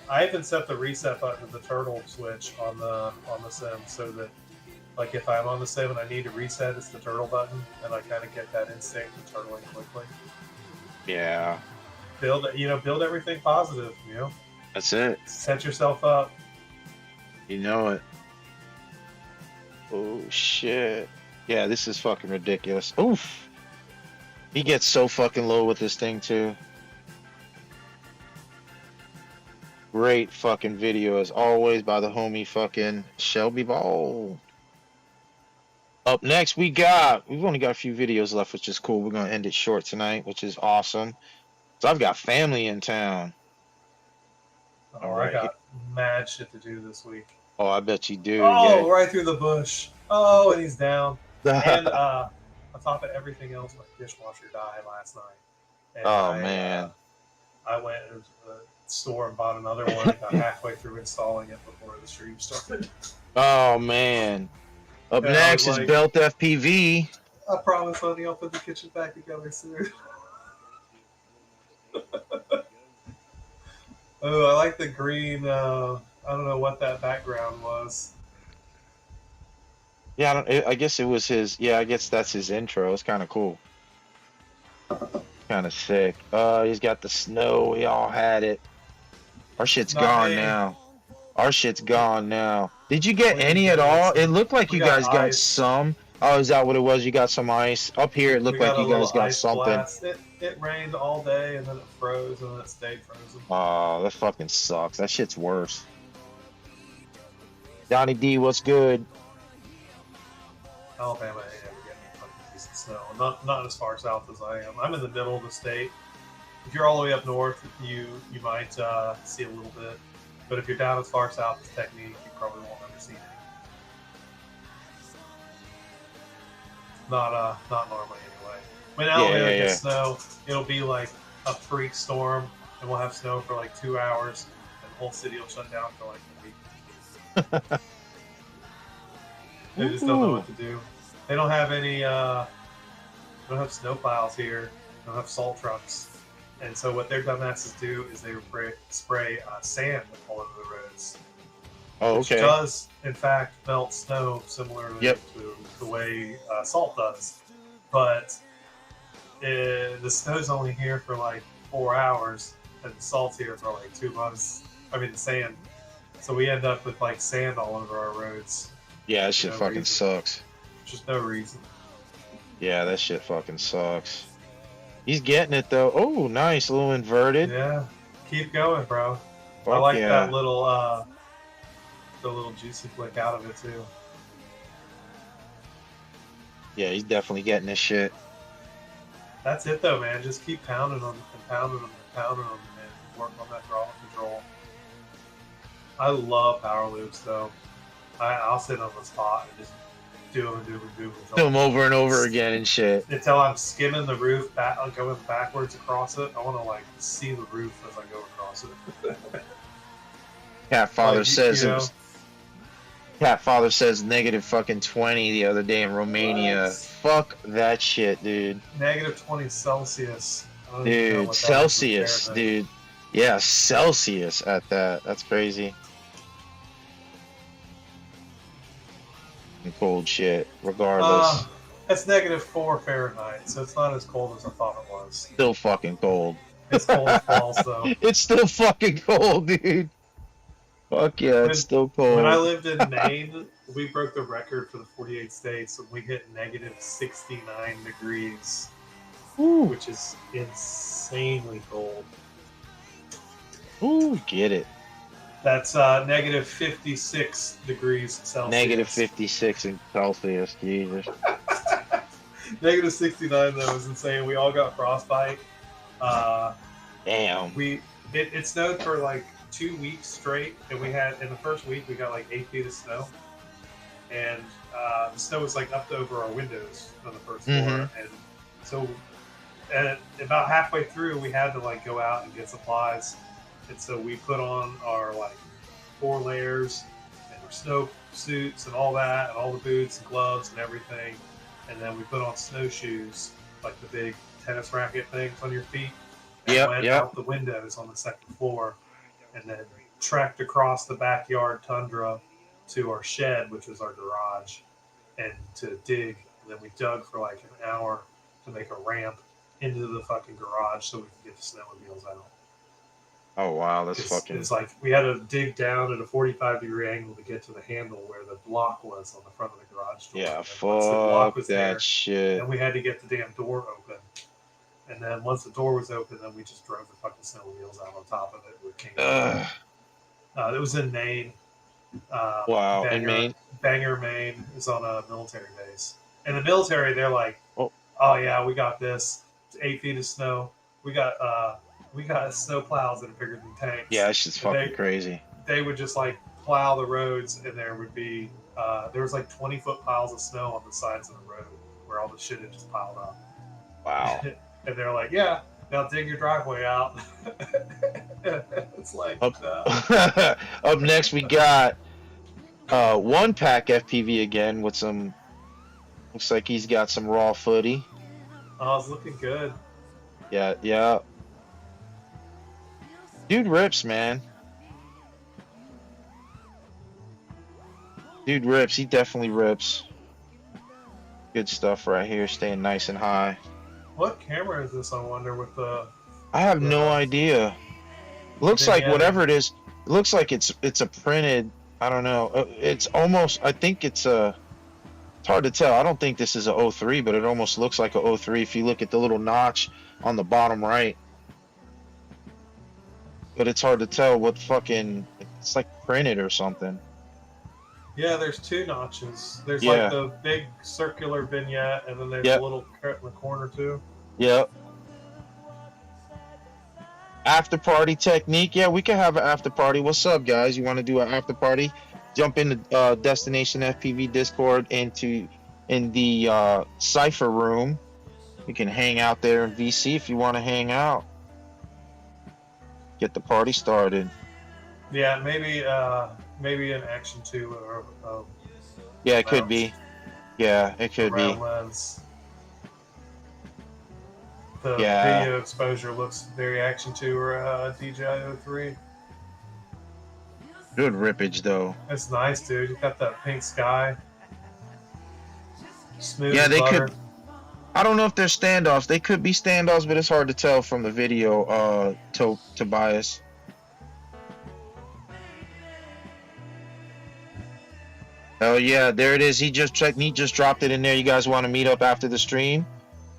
I even set the reset button to the turtle switch on the sim, so that like if I'm on the sim and I need to reset, it's the turtle button, and I kind of get that instinct of turtling quickly. Yeah. Build everything positive. That's it. Set yourself up. You know it. Oh shit. Yeah, this is fucking ridiculous. Oof. He gets so fucking low with this thing too. Great fucking video as always by the homie fucking Shelby Ball. Up next we've only got a few videos left, which is cool. We're gonna end it short tonight, which is awesome. So I've got family in town. Oh, All right. I got mad shit to do this week. Oh, I bet you do. Oh, right through the bush. Oh, and he's down. Yeah. And on top of everything else, my dishwasher died last night. And Oh, man. I went to the store and bought another one and got halfway through installing it before the stream started. Oh man. Up Yeah, I next was is like- Belt FPV. I promise, honey, I'll put the kitchen back together soon. Oh, I like the green. I don't know what that background was. Yeah, I guess it was his. Yeah, I guess that's his intro. It's kind of cool. Kind of sick. He's got the snow. We all had it. Our shit's Not gone me. now. Our shit's gone now. Did you get What did any you at get? all? It looked like We you got guys got ice. some. Oh, is that what it was? You got some ice. Up here, it looked We like got you a guys little got ice something. blast. It rained all day and then it froze and then it stayed frozen. Oh, that fucking sucks. That shit's worse. Donnie D, what's good? Alabama ain't ever getting a fucking piece of snow. Not as far south as I am. I'm in the middle of the state. If you're all the way up north, you might see a little bit. But if you're down as far south as Technique, you probably won't ever see any. Not normally anyway. When Alabama yeah, gets yeah. snow, it'll be like a freak storm, and we'll have snow for like 2 hours, and the whole city will shut down for like a week. They just don't know what to do. They don't have any. They don't have snow plows here. They don't have salt trucks, and so what their dumbasses do is they spray sand all over the roads, Oh, which okay. does in fact melt snow similarly Yep. to the way salt does, but the snow's only here for like 4 hours, and the salt's here for like 2 months. I mean the sand. So we end up with like sand all over our roads. Yeah, that shit No fucking reason. sucks. Just no reason. Yeah, that shit fucking sucks. He's getting it though. Oh, nice, little inverted. Yeah, keep going, bro. I Fuck like yeah. that little, the little juicy flick out of it too. Yeah, he's definitely getting this shit. That's it though, man. Just keep pounding them and pounding them and pounding them and work on that throttle control. I love power loops though. I'll sit on the spot and just do them and do them and do them Do them over and over again and shit. until I'm skimming the roof, going backwards across it. I want to like see the roof as I go across it. Cat Father Like, says you it know, was, Cat Father says negative fucking 20 the other day in Romania. What? Fuck that shit, dude. Negative 20 Celsius. I don't even know Dude, what that is in Celsius, Fahrenheit. dude. Yeah, Celsius at that. That's crazy. Cold shit, regardless. It's negative 4 Fahrenheit, so it's not as cold as I thought it was. Still fucking cold. It's cold as balls, though. It's still fucking cold, dude. Fuck yeah, it's still cold. When I lived in Maine, we broke the record for the 48 states, and we hit negative 69 degrees, which is insanely cold. Ooh, get it. That's negative 56 degrees Celsius. Negative 56 in Celsius, Jesus. Negative 69, though, is insane. We all got frostbite. Damn. It snowed for like 2 weeks straight, and we had, in the first week, we got like 8 feet of snow. And the snow was like up to over our windows on the first floor. And so about halfway through, we had to like go out and get supplies. And so we put on our like 4 layers and our snow suits and all that, and all the boots and gloves and everything. And then we put on snowshoes, like the big tennis racket things on your feet. And went out the windows on the second floor, and then trekked across the backyard tundra to our shed, which was our garage, and to dig. And then we dug for like an hour to make a ramp into the fucking garage so we could get the snowmobiles out. Oh wow, that's It's like we had to dig down at a 45-degree angle to get to the handle where the block was on the front of the garage door. Yeah, fuck that there, shit. and we had to get the damn door open. And then once the door was open, then we just drove the fucking snowmobiles out on top of it with King. It was in Maine. Wow, Bangor, in Maine? Bangor, Maine is on a military base. And the military, they're like, oh yeah, we got this. It's 8 feet of snow. We got snow plows that are bigger than tanks. Yeah, that shit's fucking crazy. They would just like plow the roads, and there would be there was like 20-foot piles of snow on the sides of the road where all the shit had just piled up. Wow. And they're like, yeah, now dig your driveway out. It's like Up next we got one pack FPV again with some, looks like he's got some raw footy. Oh, it's looking good. Yeah. Dude rips, man. Dude rips, he definitely rips. Good stuff right here, staying nice and high. What camera is this, I wonder, with the... I have no idea. Looks like whatever it is, it looks like it's a printed, I don't know. It's almost, I think it's hard to tell. I don't think this is a 03, but it almost looks like a 03 if you look at the little notch on the bottom right. But it's hard to tell what fucking, it's like printed or something. Yeah, there's 2 notches. There's like the big circular vignette, and then there's a little cut in the corner too. Yep. After party technique. Yeah, we can have an after party. What's up, guys? You want to do an after party? Jump into Destination FPV Discord in the Cypher room. You can hang out there in VC if you want to hang out. Get the party started. Yeah, maybe an Action 2 or yeah, it could be. Yeah, it could be. Lens. The video exposure looks very Action 2 or DJI 03. Good rippage though. It's nice, dude. You got that pink sky. Smooth. Yeah, they butter. could. I don't know if they're standoffs. They could be standoffs, but it's hard to tell from the video. Tobias. Oh yeah, there it is. He just dropped it in there. You guys want to meet up after the stream?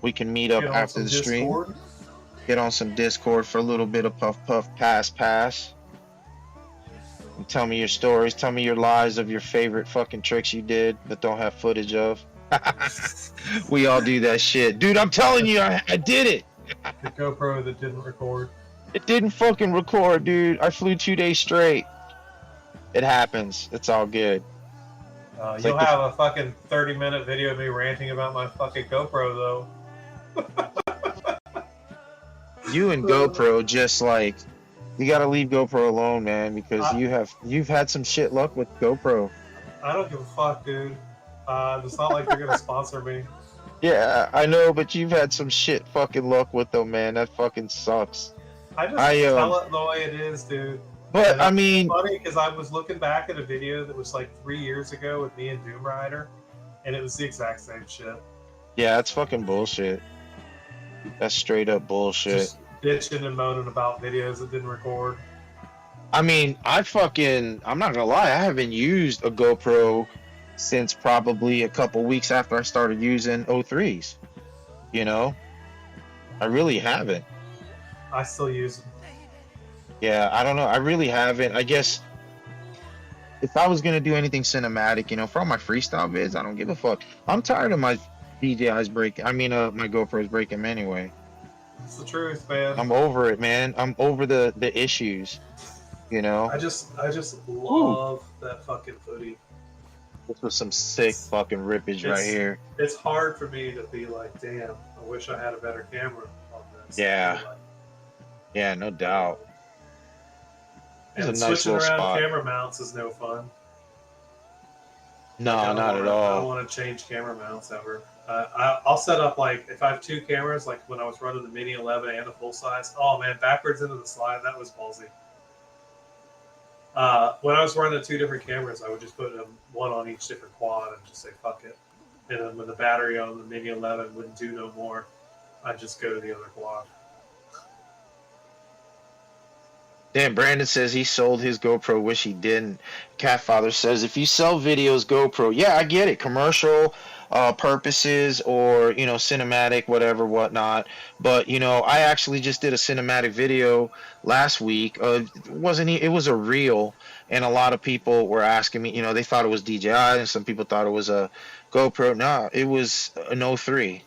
We can meet up after the stream. Discord? Get on some Discord for a little bit of puff, pass. And tell me your stories. Tell me your lies of your favorite fucking tricks you did but don't have footage of. We all do that shit. Dude, I'm telling you, I did it. The GoPro that didn't record. It didn't fucking record, dude. I flew 2 days straight. It happens. It's all good. You'll like have a fucking 30-minute video of me ranting about my fucking GoPro, though. You and GoPro just like, you gotta leave GoPro alone, man, because you've had some shit luck with GoPro. I don't give a fuck, dude. It's not like they're gonna sponsor me. Yeah, I know, but you've had some shit fucking luck with them, man. That fucking sucks. I just tell it the way it is, dude. But And I it's mean, funny because I was looking back at a video that was like 3 years ago with me and Doom Rider, and it was the exact same shit. yeah, that's fucking bullshit. That's straight up bullshit. Just bitching and moaning about videos that didn't record. I mean, I'm not gonna lie, I haven't used a GoPro since probably a couple weeks after I started using O3s. You know? I really haven't. I still use them. Yeah, I don't know. I really haven't. I guess if I was gonna do anything cinematic, you know, for all my freestyle vids, I don't give a fuck. I'm tired of my DJI's breaking. I mean, my GoPro's breaking them anyway. It's the truth, man. I'm over it, man. I'm over the issues. You know. I just love that fucking footy. This was some sick fucking rippage right here. It's hard for me to be like, damn, I wish I had a better camera on this. Yeah. Yeah, no doubt. It's And a nice switching little around spot. camera mounts is no fun. No, I don't not at wanna- I don't all. want to change camera mounts ever. I'll set up like if I have two cameras, like when I was running the Mini 11 and the full size. Oh man, backwards into the slide, that was ballsy. When I was running two different cameras, I would just put them one on each different quad and just say fuck it. And then when the battery on the Mini 11 wouldn't do no more, I'd just go to the other quad. Damn, Brandon says he sold his GoPro, wish he didn't. Catfather says if you sell videos, GoPro. Yeah, I get it. Commercial purposes or, you know, cinematic, whatever, whatnot. But, you know, I actually just did a cinematic video last week. It was a reel, and a lot of people were asking me, you know, they thought it was DJI, and some people thought it was a GoPro. No, it was an 03.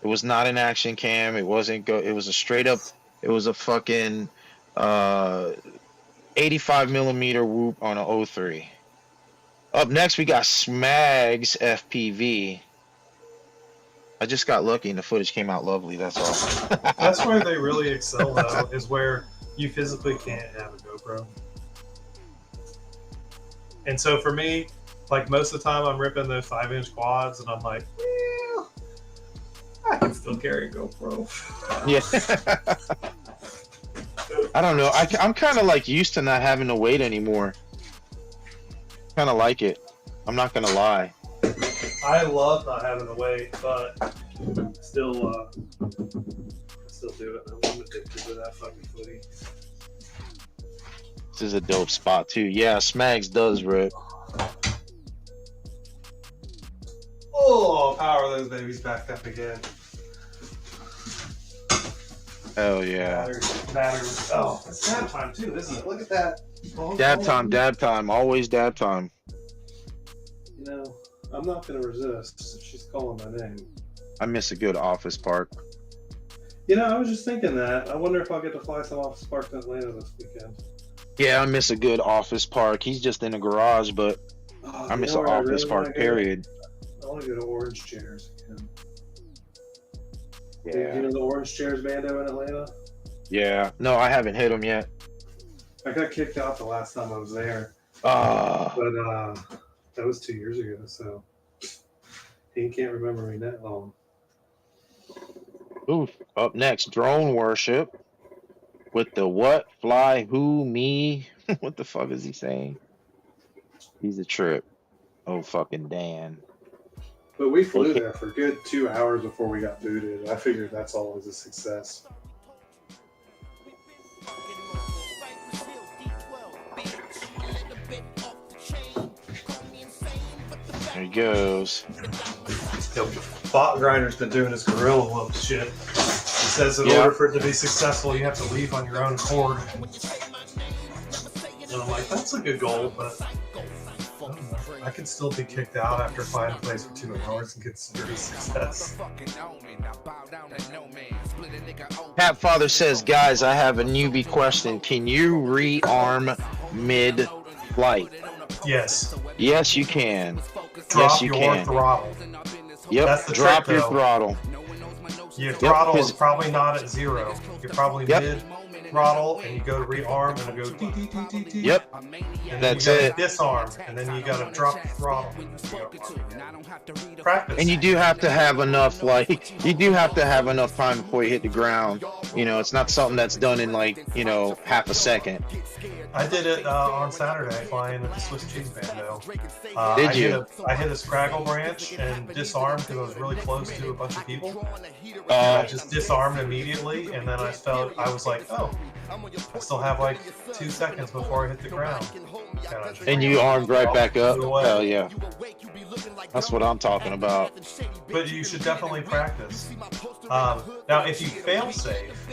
It was not an action cam. It wasn't it was a straight up, it was a fucking 85 millimeter whoop on an 03. Up next, we got Smag's FPV. I just got lucky and the footage came out lovely. That's all. That's where they really excel, though, is where you physically can't have a GoPro. And so for me, like most of the time, I'm ripping those 5-inch quads, and I'm like, well, I can still carry a GoPro. Yeah. I don't know. I'm kind of like used to not having to wait anymore. Kind of like it. I'm not gonna lie. I love not having to wait, but still do it. I'm addicted to that fucking footy. This is a dope spot too. Yeah, Smags does rip. Oh, power those babies back up again. Hell yeah. Batteries. Oh, it's dab time too, isn't it? Look at that. Dab time, dab time. Always dab time. You know, I'm not going to resist if she's calling my name. I miss a good office park. You know, I was just thinking that. I wonder if I'll get to fly some office park in Atlanta this weekend. Yeah, I miss a good office park. He's just in a garage, but I miss an office park, period. I want to go to Orange Chairs again. Yeah. You know the Orange Chairs Bando in Atlanta? Yeah. No, I haven't hit him yet. I got kicked out the last time I was there. Ah. But that was 2 years ago, so he can't remember me that long. Oof. Up next, drone worship with the what, fly, who, me. What the fuck is he saying? He's a trip. Oh, fucking Dan. But we flew there for a good 2 hours before we got booted. I figured that's always a success. There he goes. Yo, Bot Grinder's been doing his gorilla whoop shit. He says in order for it to be successful, you have to leave on your own accord. And I'm like, that's a good goal, but I can still be kicked out after flying a place for 2 hours and consider it a success. Father says, guys, I have a newbie question. Can you rearm mid-flight? Yes. Yes, you can. Drop yes, you your can. throttle. Yep, That's the drop trick, your though. throttle. Your throttle Yep, is probably not at 0. You're probably Yep. mid. throttle and you go to rearm and it'll go dee, dee, dee, dee, dee. Yep. And then That's you gotta it. disarm, and then you gotta drop the throttle. Practice. And you do have to have enough, like, you do have to have enough time before you hit the ground. You know, it's not something that's done in, like, you know, half a second. I did it on Saturday flying with the Swiss cheese bando. Did you? I hit a scraggle branch and disarmed because I was really close to a bunch of people. I just disarmed immediately, and then I was like, oh, I still have like 2 seconds before I hit the ground. And you armed right back up? Away. Hell yeah. That's what I'm talking about. But you should definitely practice. Now, if you fail safe,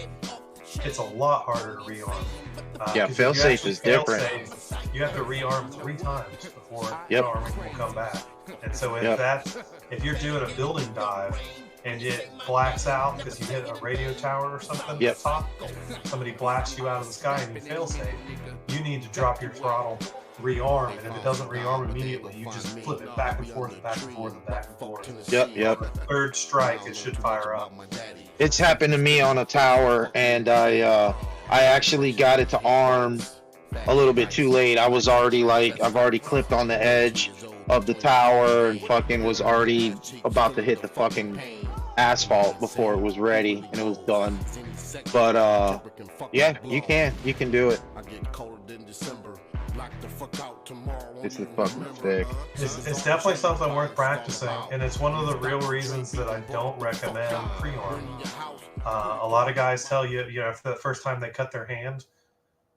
it's a lot harder to rearm. Yeah, 'cause fail if you safe actually is different. fail-safe, you have to rearm 3 times before Yep. the arming will come back. And so if Yep. if you're doing a building dive and it blacks out because you hit a radio tower or something Yep. at the top, somebody blasts you out of the sky and you fail safe, you need to drop your throttle, rearm, and if it doesn't rearm immediately, you just flip it back and forth, back and forth, and back and forth. Yep. Third strike, it should fire up. It's happened to me on a tower, and I actually got it to arm a little bit too late. I was already like, I've already clipped on the edge of the tower and fucking was already about to hit the fucking asphalt before it was ready and it was done. But yeah, you can do it. It's the fucking stick. It's definitely something worth practicing, and it's one of the real reasons that I don't recommend pre-arm. A lot of guys tell you, for the first time they cut their hand,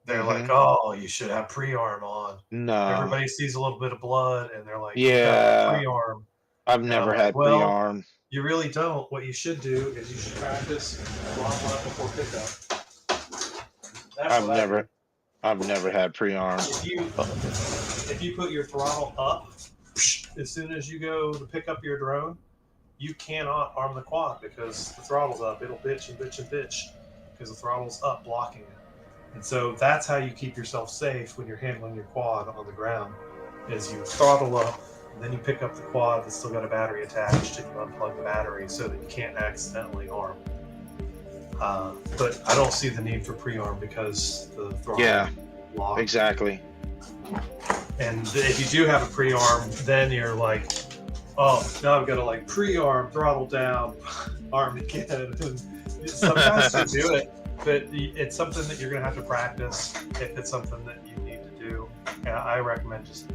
they're like, "Oh, you should have pre-arm on." No. Everybody sees a little bit of blood, and they're like, Yeah. pre-arm." I've never had pre-arm. You really don't. What you should do is you should practice throttle up before pickup. I've never had pre-arm. If you put your throttle up as soon as you go to pick up your drone, you cannot arm the quad because the throttle's up. It'll bitch and bitch and bitch because the throttle's up blocking it. And so that's how you keep yourself safe when you're handling your quad on the ground, is you throttle up and then you pick up the quad that's still got a battery attached and you unplug the battery so that you can't accidentally arm. But I don't see the need for pre-arm because the throttle locked. Exactly. And if you do have a pre-arm, then you're like, oh, now I've got to like pre-arm, throttle down, arm again. And sometimes you do it, but it's something that you're going to have to practice if it's something that you need to do. And I recommend just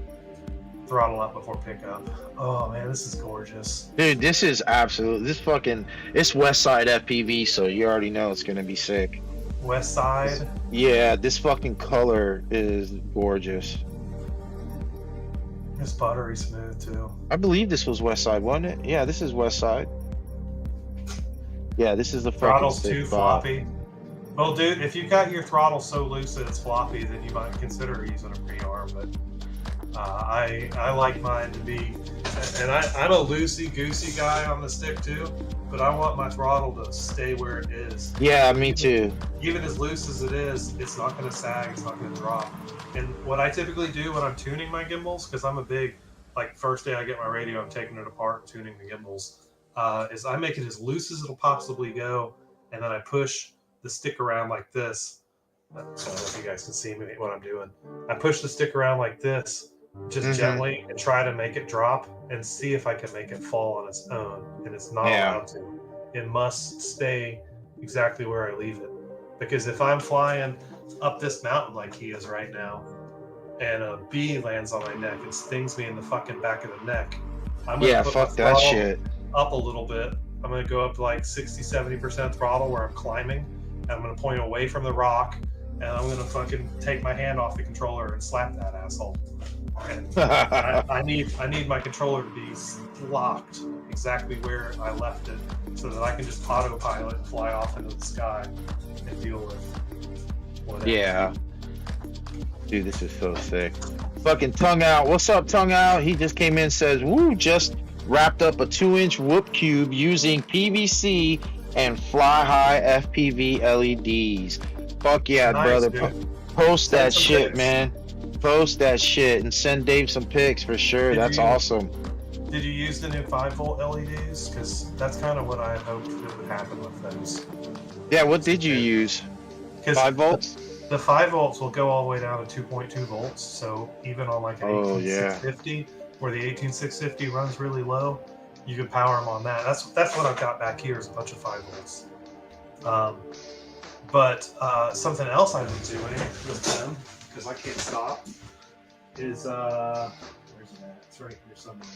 throttle up before pickup. Oh man, this is gorgeous. Dude, this is it's West Side FPV, so you already know it's going to be sick. West Side? Yeah, this fucking color is gorgeous. It's buttery smooth too. I believe this was West Side, wasn't it? Yeah, this is West Side. Yeah, this is the fucking Throttle's sick too spot. floppy. Well, dude, if you got your throttle so loose that it's floppy, then you might consider using a pre-arm. But I like mine to be, and I'm a loosey-goosey guy on the stick too, but I want my throttle to stay where it is. Yeah, me too. Even as loose as it is, it's not going to sag, it's not going to drop. And what I typically do when I'm tuning my gimbals, because I'm a big, like, first day I get my radio, I'm taking it apart, tuning the gimbals, is I make it as loose as it'll possibly go, and then I push the stick around like this. I don't know if you guys can see me, what I'm doing. I push the stick around like this, just gently, and try to make it drop and see if I can make it fall on its own. And it's not allowed to. It must stay exactly where I leave it. Because if I'm flying up this mountain like he is right now, and a bee lands on my neck and stings me in the fucking back of the neck, I'm gonna put fuck my that throttle shit. up a little bit. I'm gonna go up to like 60-70% throttle where I'm climbing, and I'm gonna point away from the rock, and I'm gonna fucking take my hand off the controller and slap that asshole. And I need my controller to be locked exactly where I left it, so that I can just autopilot and fly off into the sky and deal with whatever. Yeah. Dude, this is so sick. Fucking Tongue Out. What's up, Tongue Out? He just came in and says, woo, just wrapped up a 2-inch whoop cube using PVC and fly high FPV LEDs. Fuck yeah, Nice, brother. dude. Post Send that some shit, pics. man. Post that shit and send Dave some pics for sure. That's awesome. Did you use the new 5-volt LEDs? Because that's kind of what I hoped that would happen with those. Yeah, what did you use? 5 volts? The 5 volts will go all the way down to 2.2 volts. So even on like an 18650, where the 18650 runs really low, you can power them on that. That's what I've got back here is a bunch of 5 volts. But something else I've been doing with them, because I can't stop, is where's it at? It's right here somewhere.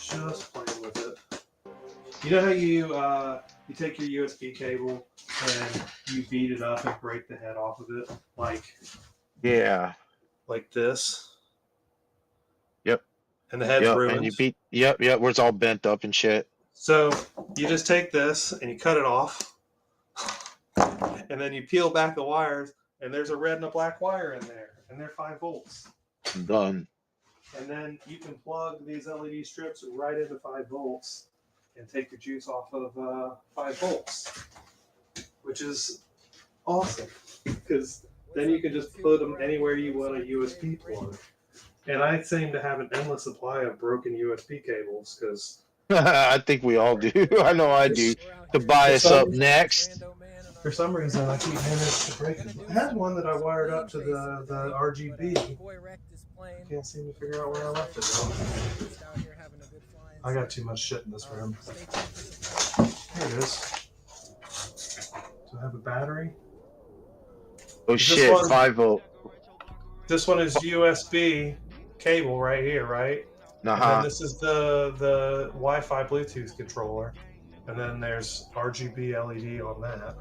Just playing with it. You know how you take your USB cable and you beat it up and break the head off of it, like this. Yep. And the head's ruined. And you beat where it's all bent up and shit. So you just take this and you cut it off, and then you peel back the wires, and there's a red and a black wire in there, and they're 5 volts. Done. And then you can plug these LED strips right into 5 volts and take the juice off of 5 volts, which is awesome because then you can just put them anywhere you want a USB plug. And I seem to have an endless supply of broken USB cables because I think we all do. I know I do. To buy us up next. For some reason, I keep managing to break it. I had one that I wired up to the RGB. I can't seem to figure out where I left it. I got too much shit in this room. Here it is. Do I have a battery? Oh shit, 5 volt. This one is USB cable right here, right? And then this is the Wi-Fi Bluetooth controller. And then there's RGB LED on that.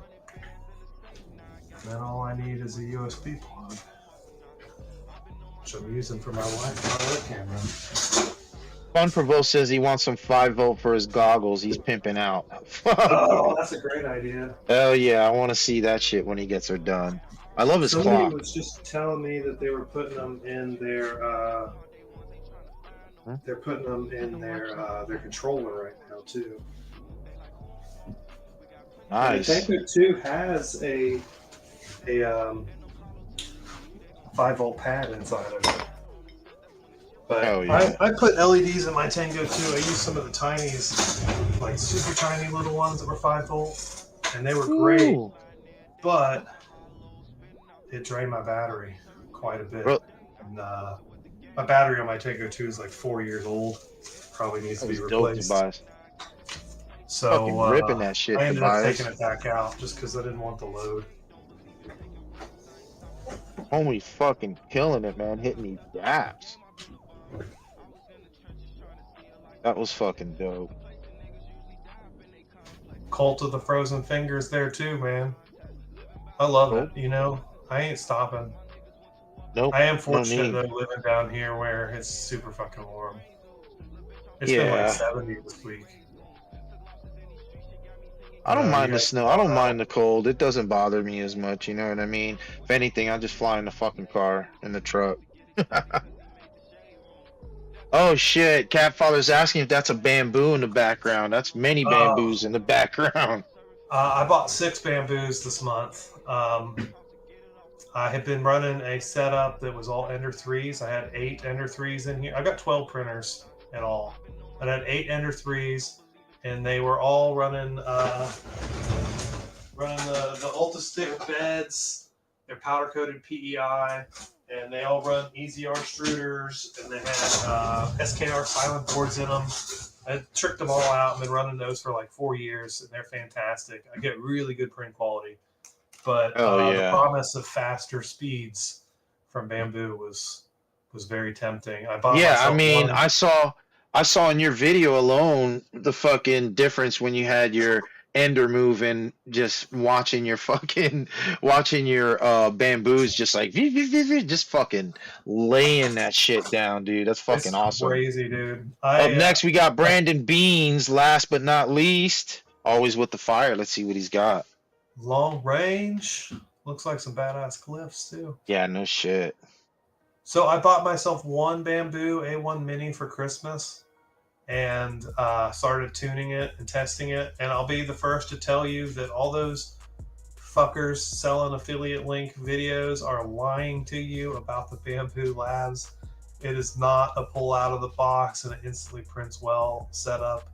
And then all I need is a USB plug, which I'm using for my Wi-Fi camera. Fun Provo says he wants some 5 volt for his goggles. He's pimping out. Oh, that's a great idea. Hell yeah, I want to see that shit when he gets her done. I love his Somebody clock. was just telling me that they were putting them in their they're putting them in their controller right now too. Nice. And the Tango 2 has a 5 volt pad inside of it. But yeah. I put LEDs in my Tango 2. I used some of the tinies, like super tiny little ones that were 5 volt, and they were great. Ooh. But it drained my battery quite a bit. And, my battery on my Tango 2 is like 4 years old. Probably needs to be replaced. So fucking ripping that shit. I ended up taking it back out just because I didn't want the load. Homie fucking killing it, man. Hitting these gaps. That was fucking dope. Cult of the Frozen Fingers there too, man. I love it. You know, I ain't stopping. Nope. I am fortunate though living down here where it's super fucking warm. It's been like 70 this week. I don't mind the snow. I don't mind the cold. It doesn't bother me as much. You know what I mean? If anything, I just fly in the fucking car, in the truck. Oh shit! Catfather's asking if that's a bamboo in the background. That's many bamboos in the background. I bought 6 bamboos this month. I had been running a setup that was all Ender 3s. I had 8 Ender 3s in here. I got 12 printers in all. I had 8 Ender 3s, and they were all running the Ultistick beds. They're powder coated PEI, and they all run EZR extruders, and they had SKR silent boards in them. I tricked them all out and been running those for like 4 years, and they're fantastic. I get really good print quality. But the promise of faster speeds from bamboo was very tempting. I bought I mean, I saw in your video alone the fucking difference when you had your ender move and just watching your bamboos just like just fucking laying that shit down, dude. That's fucking awesome. Crazy, dude. Up next we got Brandon Beans, last but not least, always with the fire. Let's see what he's got. Long range. Looks like some badass cliffs too. Yeah, no shit. So I bought myself one bamboo A1 Mini for Christmas and started tuning it and testing it. And I'll be the first to tell you that all those fuckers selling affiliate link videos are lying to you about the Bamboo Labs. It is not a pull out of the box and it instantly prints well setup.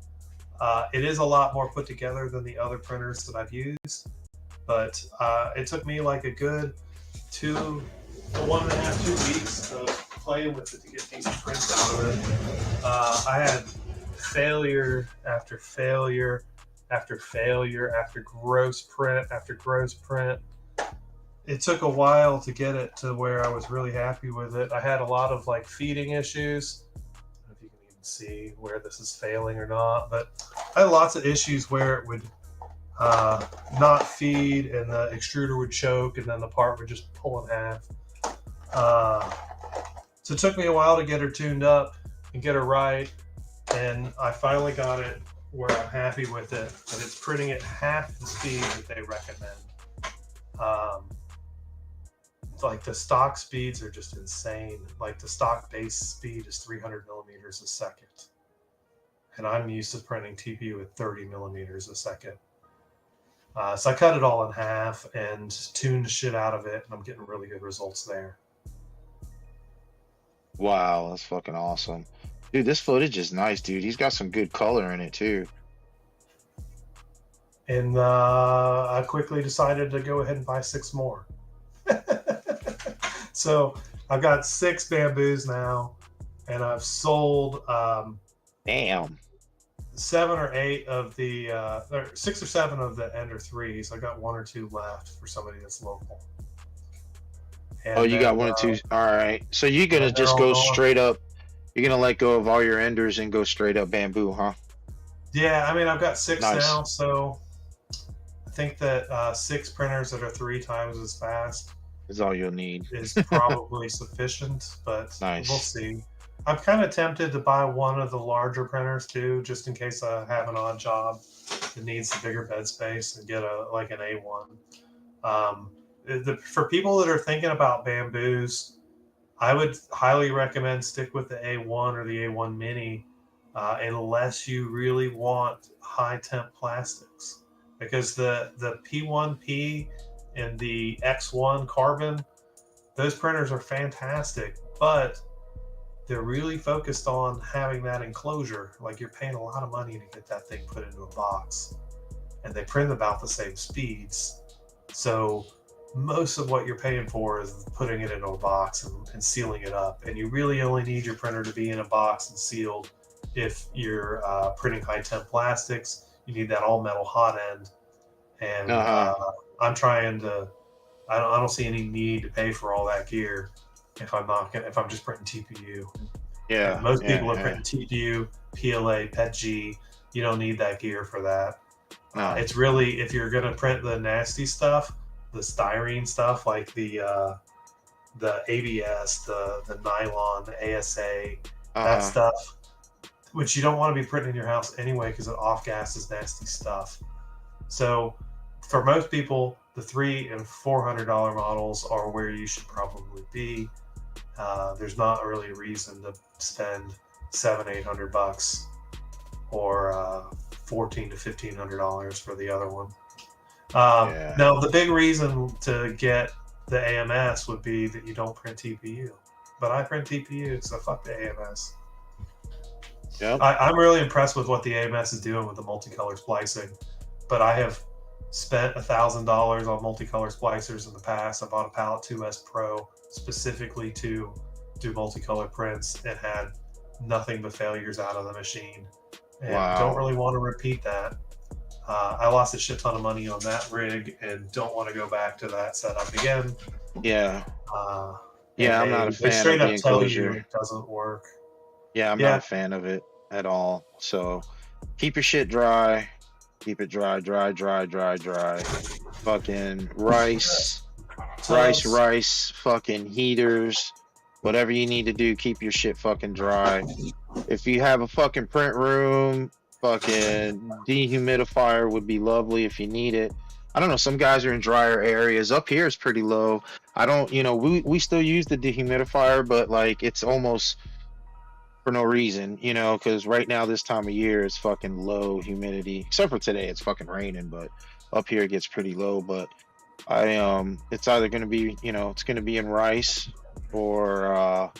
It is a lot more put together than the other printers that I've used. But it took me like a good 1.5, 2 weeks of playing with it to get decent prints out of it. I had failure after failure after failure after gross print after gross print. It took a while to get it to where I was really happy with it. I had a lot of like feeding issues. I don't know if you can even see where this is failing or not, but I had lots of issues where it would not feed and the extruder would choke and then the part would just pull in half. So it took me a while to get her tuned up and get her right, and I finally got it where I'm happy with it, but it's printing at half the speed that they recommend. Like the stock speeds are just insane. Like the stock base speed is 300 millimeters a second, and I'm used to printing TPU at 30 millimeters a second. So I cut it all in half and tuned the shit out of it, and I'm getting really good results there. Wow, that's fucking awesome. Dude, this footage is nice, dude. He's got some good color in it, too. And I quickly decided to go ahead and buy 6 more. So I've got 6 bamboos now, and I've sold Damn. 7 or 8 of the, or 6 or 7 of the Ender 3s. I got 1 or 2 left for somebody that's local. And Oh, you then, got 1 or 2. All right. So you're going to just go straight up. You're going to let go of all your Enders and go straight up bamboo, huh? Yeah, I mean, I've got 6 Nice. now, so I think that 6 printers that are 3 times as fast Is all you'll need. is probably sufficient, but Nice. we'll see. I'm kind of tempted to buy one of the larger printers too, just in case I have an odd job that needs a bigger bed space, and get like an A1. For people that are thinking about bamboos, I would highly recommend stick with the A1 or the A1 Mini, unless you really want high temp plastics, because the P1P and the X1 carbon, those printers are fantastic, but they're really focused on having that enclosure. Like, you're paying a lot of money to get that thing put into a box, and they print about the same speeds. So most of what you're paying for is putting it into a box and sealing it up. And you really only need your printer to be in a box and sealed if you're printing high temp plastics. You need that all metal hot end. And I'm trying to, I don't see any need to pay for all that gear if I'm just printing TPU. Yeah. And most people are printing TPU, PLA, PETG. You don't need that gear for that. No. It's really, if you're going to print the nasty stuff, the styrene stuff, like the ABS, the nylon, the ASA, that stuff, which you don't want to be printing in your house anyway, because it off-gasses nasty stuff. So for most people, the $300 and $400 models are where you should probably be. There's not really a reason to spend $700-800 or $1,400 to $1,500 for the other one. Now, the big reason to get the AMS would be that you don't print TPU. But I print TPU, so fuck the AMS. Yep. I'm really impressed with what the AMS is doing with the multicolor splicing. But I have spent $1,000 on multicolor splicers in the past. I bought a Palette 2S Pro specifically to do multicolor prints, and had nothing but failures out of the machine. And don't really want to repeat that. I lost a shit ton of money on that rig and don't want to go back to that setup again. Yeah. I'm not a fan of the straight up tell you enclosure. it doesn't work. Yeah, I'm not a fan of it at all. So keep your shit dry. Keep it dry. Fucking rice, fucking heaters, whatever you need to do, keep your shit fucking dry. If you have a fucking print room, fucking dehumidifier would be lovely if you need it. I don't know, some guys are in drier areas. Up here is pretty low. I don't, we still use the dehumidifier, but like it's almost for no reason, because right now this time of year it's fucking low humidity. Except for today, it's fucking raining, but up here it gets pretty low. But it's either gonna be, it's gonna be in rice, or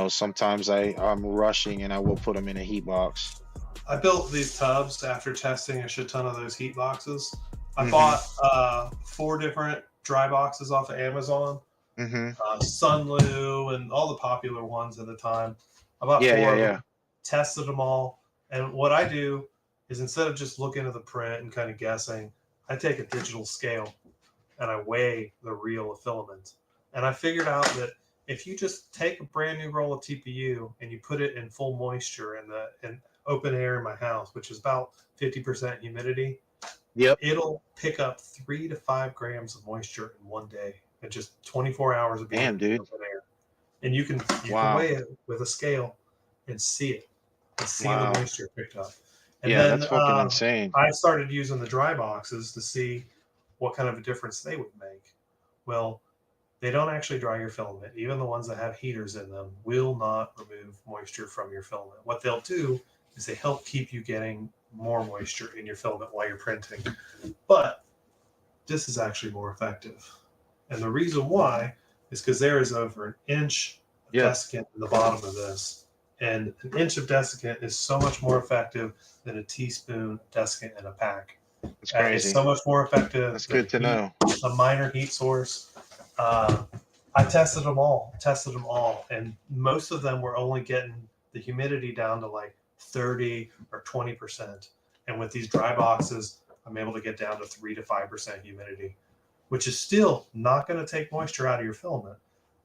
sometimes I'm rushing and I will put them in a heat box. I built these tubs after testing a shit ton of those heat boxes, I bought 4 different dry boxes off of Amazon. Sunlu and all the popular ones at the time. I bought 4 of them, tested them all, and what I do is instead of just looking at the print and kind of guessing, I take a digital scale and I weigh the reel of filament. And I figured out that if you just take a brand new roll of TPU and you put it in full moisture in open air in my house, which is about 50% humidity, it'll pick up 3 to 5 grams of moisture in one day in just 24 hours of being in open air. And you can weigh it with a scale and see it, and see the moisture picked up. And then, that's fucking insane. I started using the dry boxes to see what kind of a difference they would make. Well, they don't actually dry your filament. Even the ones that have heaters in them will not remove moisture from your filament. What they'll do is they help keep you getting more moisture in your filament while you're printing. But this is actually more effective. And the reason why is because there is over an inch of desiccant in the bottom of this. And an inch of desiccant is so much more effective than a teaspoon of dessicant in a pack. It's crazy. It's so much more effective. That's good to know. A minor heat source. I tested them all, and most of them were only getting the humidity down to like 30 or 20%. And with these dry boxes, I'm able to get down to 3 to 5% humidity, which is still not going to take moisture out of your filament.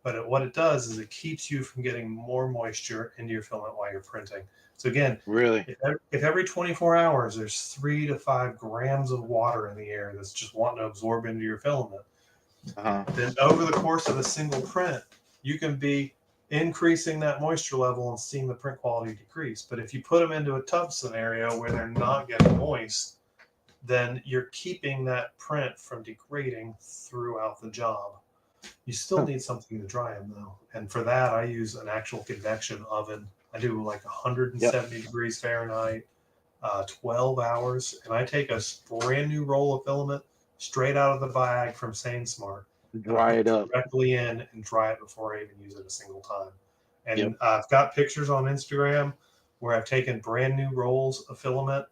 But what it does is it keeps you from getting more moisture into your filament while you're printing. So again, if every 24 hours there's 3 to 5 grams of water in the air that's just wanting to absorb into your filament, then over the course of a single print, you can be increasing that moisture level and seeing the print quality decrease. But if you put them into a tub scenario where they're not getting moist, then you're keeping that print from degrading throughout the job. You still need something to dry them though. And for that, I use an actual convection oven. I do like 170 degrees Fahrenheit, 12 hours. And I take a brand new roll of filament straight out of the bag from SaneSmart. Dry it up. Directly in and dry it before I even use it a single time. And I've got pictures on Instagram where I've taken brand new rolls of filament.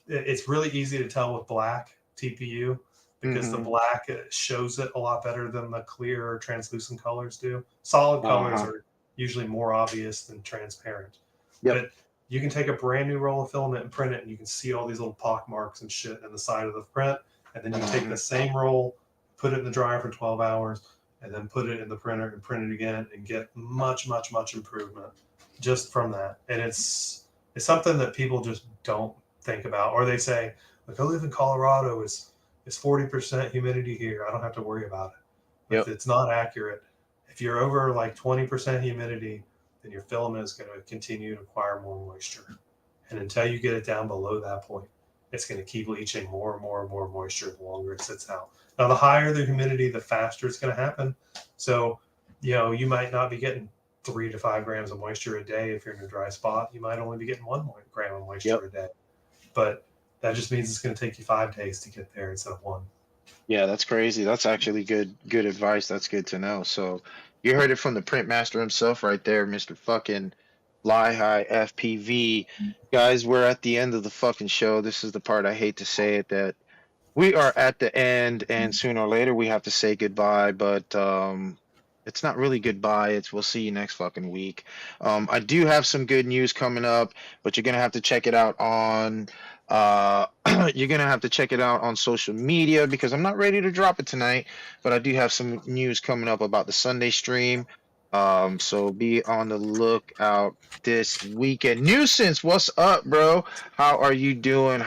It's really easy to tell with black TPU because the black shows it a lot better than the clear or translucent colors do. Solid colors are usually more obvious than transparent. But you can take a brand new roll of filament and print it, and you can see all these little pock marks and shit in the side of the print. And then you take the same roll, put it in the dryer for 12 hours, and then put it in the printer and print it again and get much, much, much improvement just from that. And it's something that people just don't think about. Or they say, like, I live in Colorado, it's 40% humidity here. I don't have to worry about it. But it's not accurate. If you're over like 20% humidity, then your filament is going to continue to acquire more moisture. And until you get it down below that point, it's going to keep leaching more and more and more moisture the longer it sits out. Now, the higher the humidity, the faster it's going to happen. So, you might not be getting 3 to 5 grams of moisture a day if you're in a dry spot. You might only be getting 1 gram of moisture a day. But that just means it's going to take you 5 days to get there instead of 1. Yeah, that's crazy. That's actually good advice. That's good to know. So you heard it from the print master himself right there, Mr. fucking Fly High FPV. Guys, we're at the end of the fucking show. This is the part I hate to say it, that we are at the end, and sooner or later we have to say goodbye, but it's not really goodbye. It's we'll see you next fucking week. I do have some good news coming up, but you're gonna have to check it out on social media because I'm not ready to drop it tonight, but I do have some news coming up about the Sunday stream. So be on the lookout this weekend. Nuisance, what's up, bro? How are you doing?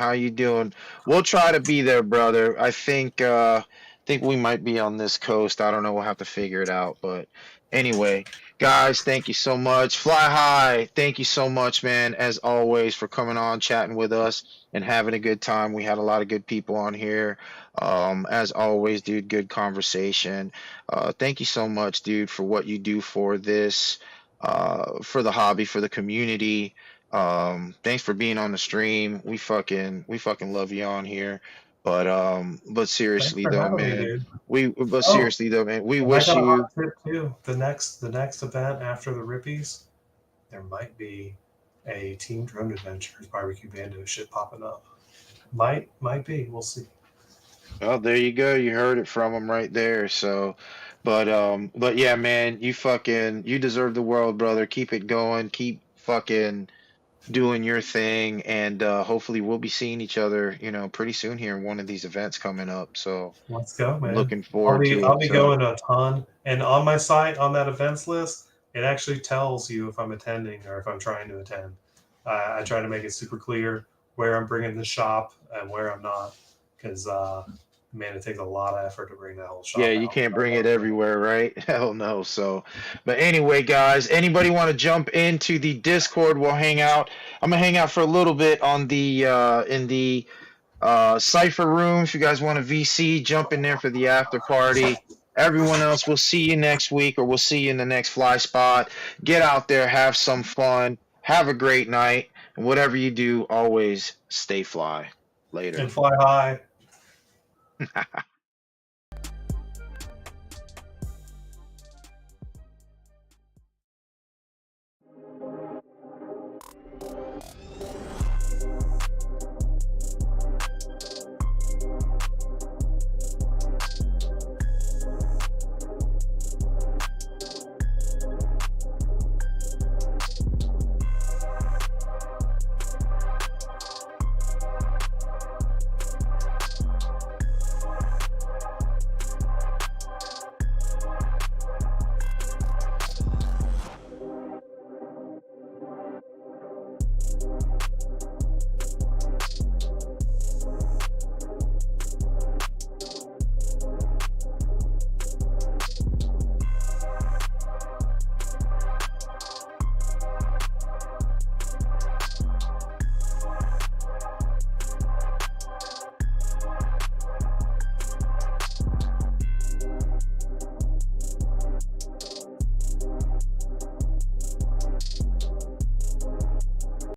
We'll try to be there, brother. I think we might be on this coast. I don't know. We'll have to figure it out. But anyway, guys, thank you so much. Fly High, thank you so much, man, as always, for coming on, chatting with us, and having a good time. We had a lot of good people on here. As always, dude, good conversation. Thank you so much, dude, for what you do for this, for the hobby, for the community. Thanks for being on the stream. We fucking love you on here. But seriously though, man, we wish I got a you. hot tip too. The next event after the Rippies, there might be a Team Drone Adventures barbecue Bandos shit popping up. Might be. We'll see. Well, there you go. You heard it from him right there. So, but yeah, man, you deserve the world, brother. Keep it going. Keep fucking doing your thing, and hopefully we'll be seeing each other, pretty soon here in one of these events coming up. So Let's go, I'm man. looking forward to I'll it. be So going a ton, and on my site on that events list, it actually tells you if I'm attending or if I'm trying to attend. I try to make it super clear where I'm bringing the shop and where I'm not, because man, it takes a lot of effort to bring that whole yeah, shop you out. can't bring it everywhere, right? Hell no. So, but anyway, guys, anybody want to jump into the Discord? We'll hang out. I'm gonna hang out for a little bit on the in the Cypher room. If you guys want a VC, jump in there for the after party. Everyone else, we'll see you next week, or we'll see you in the next fly spot. Get out there, have some fun, have a great night, and whatever you do, always stay fly. Later. And fly high.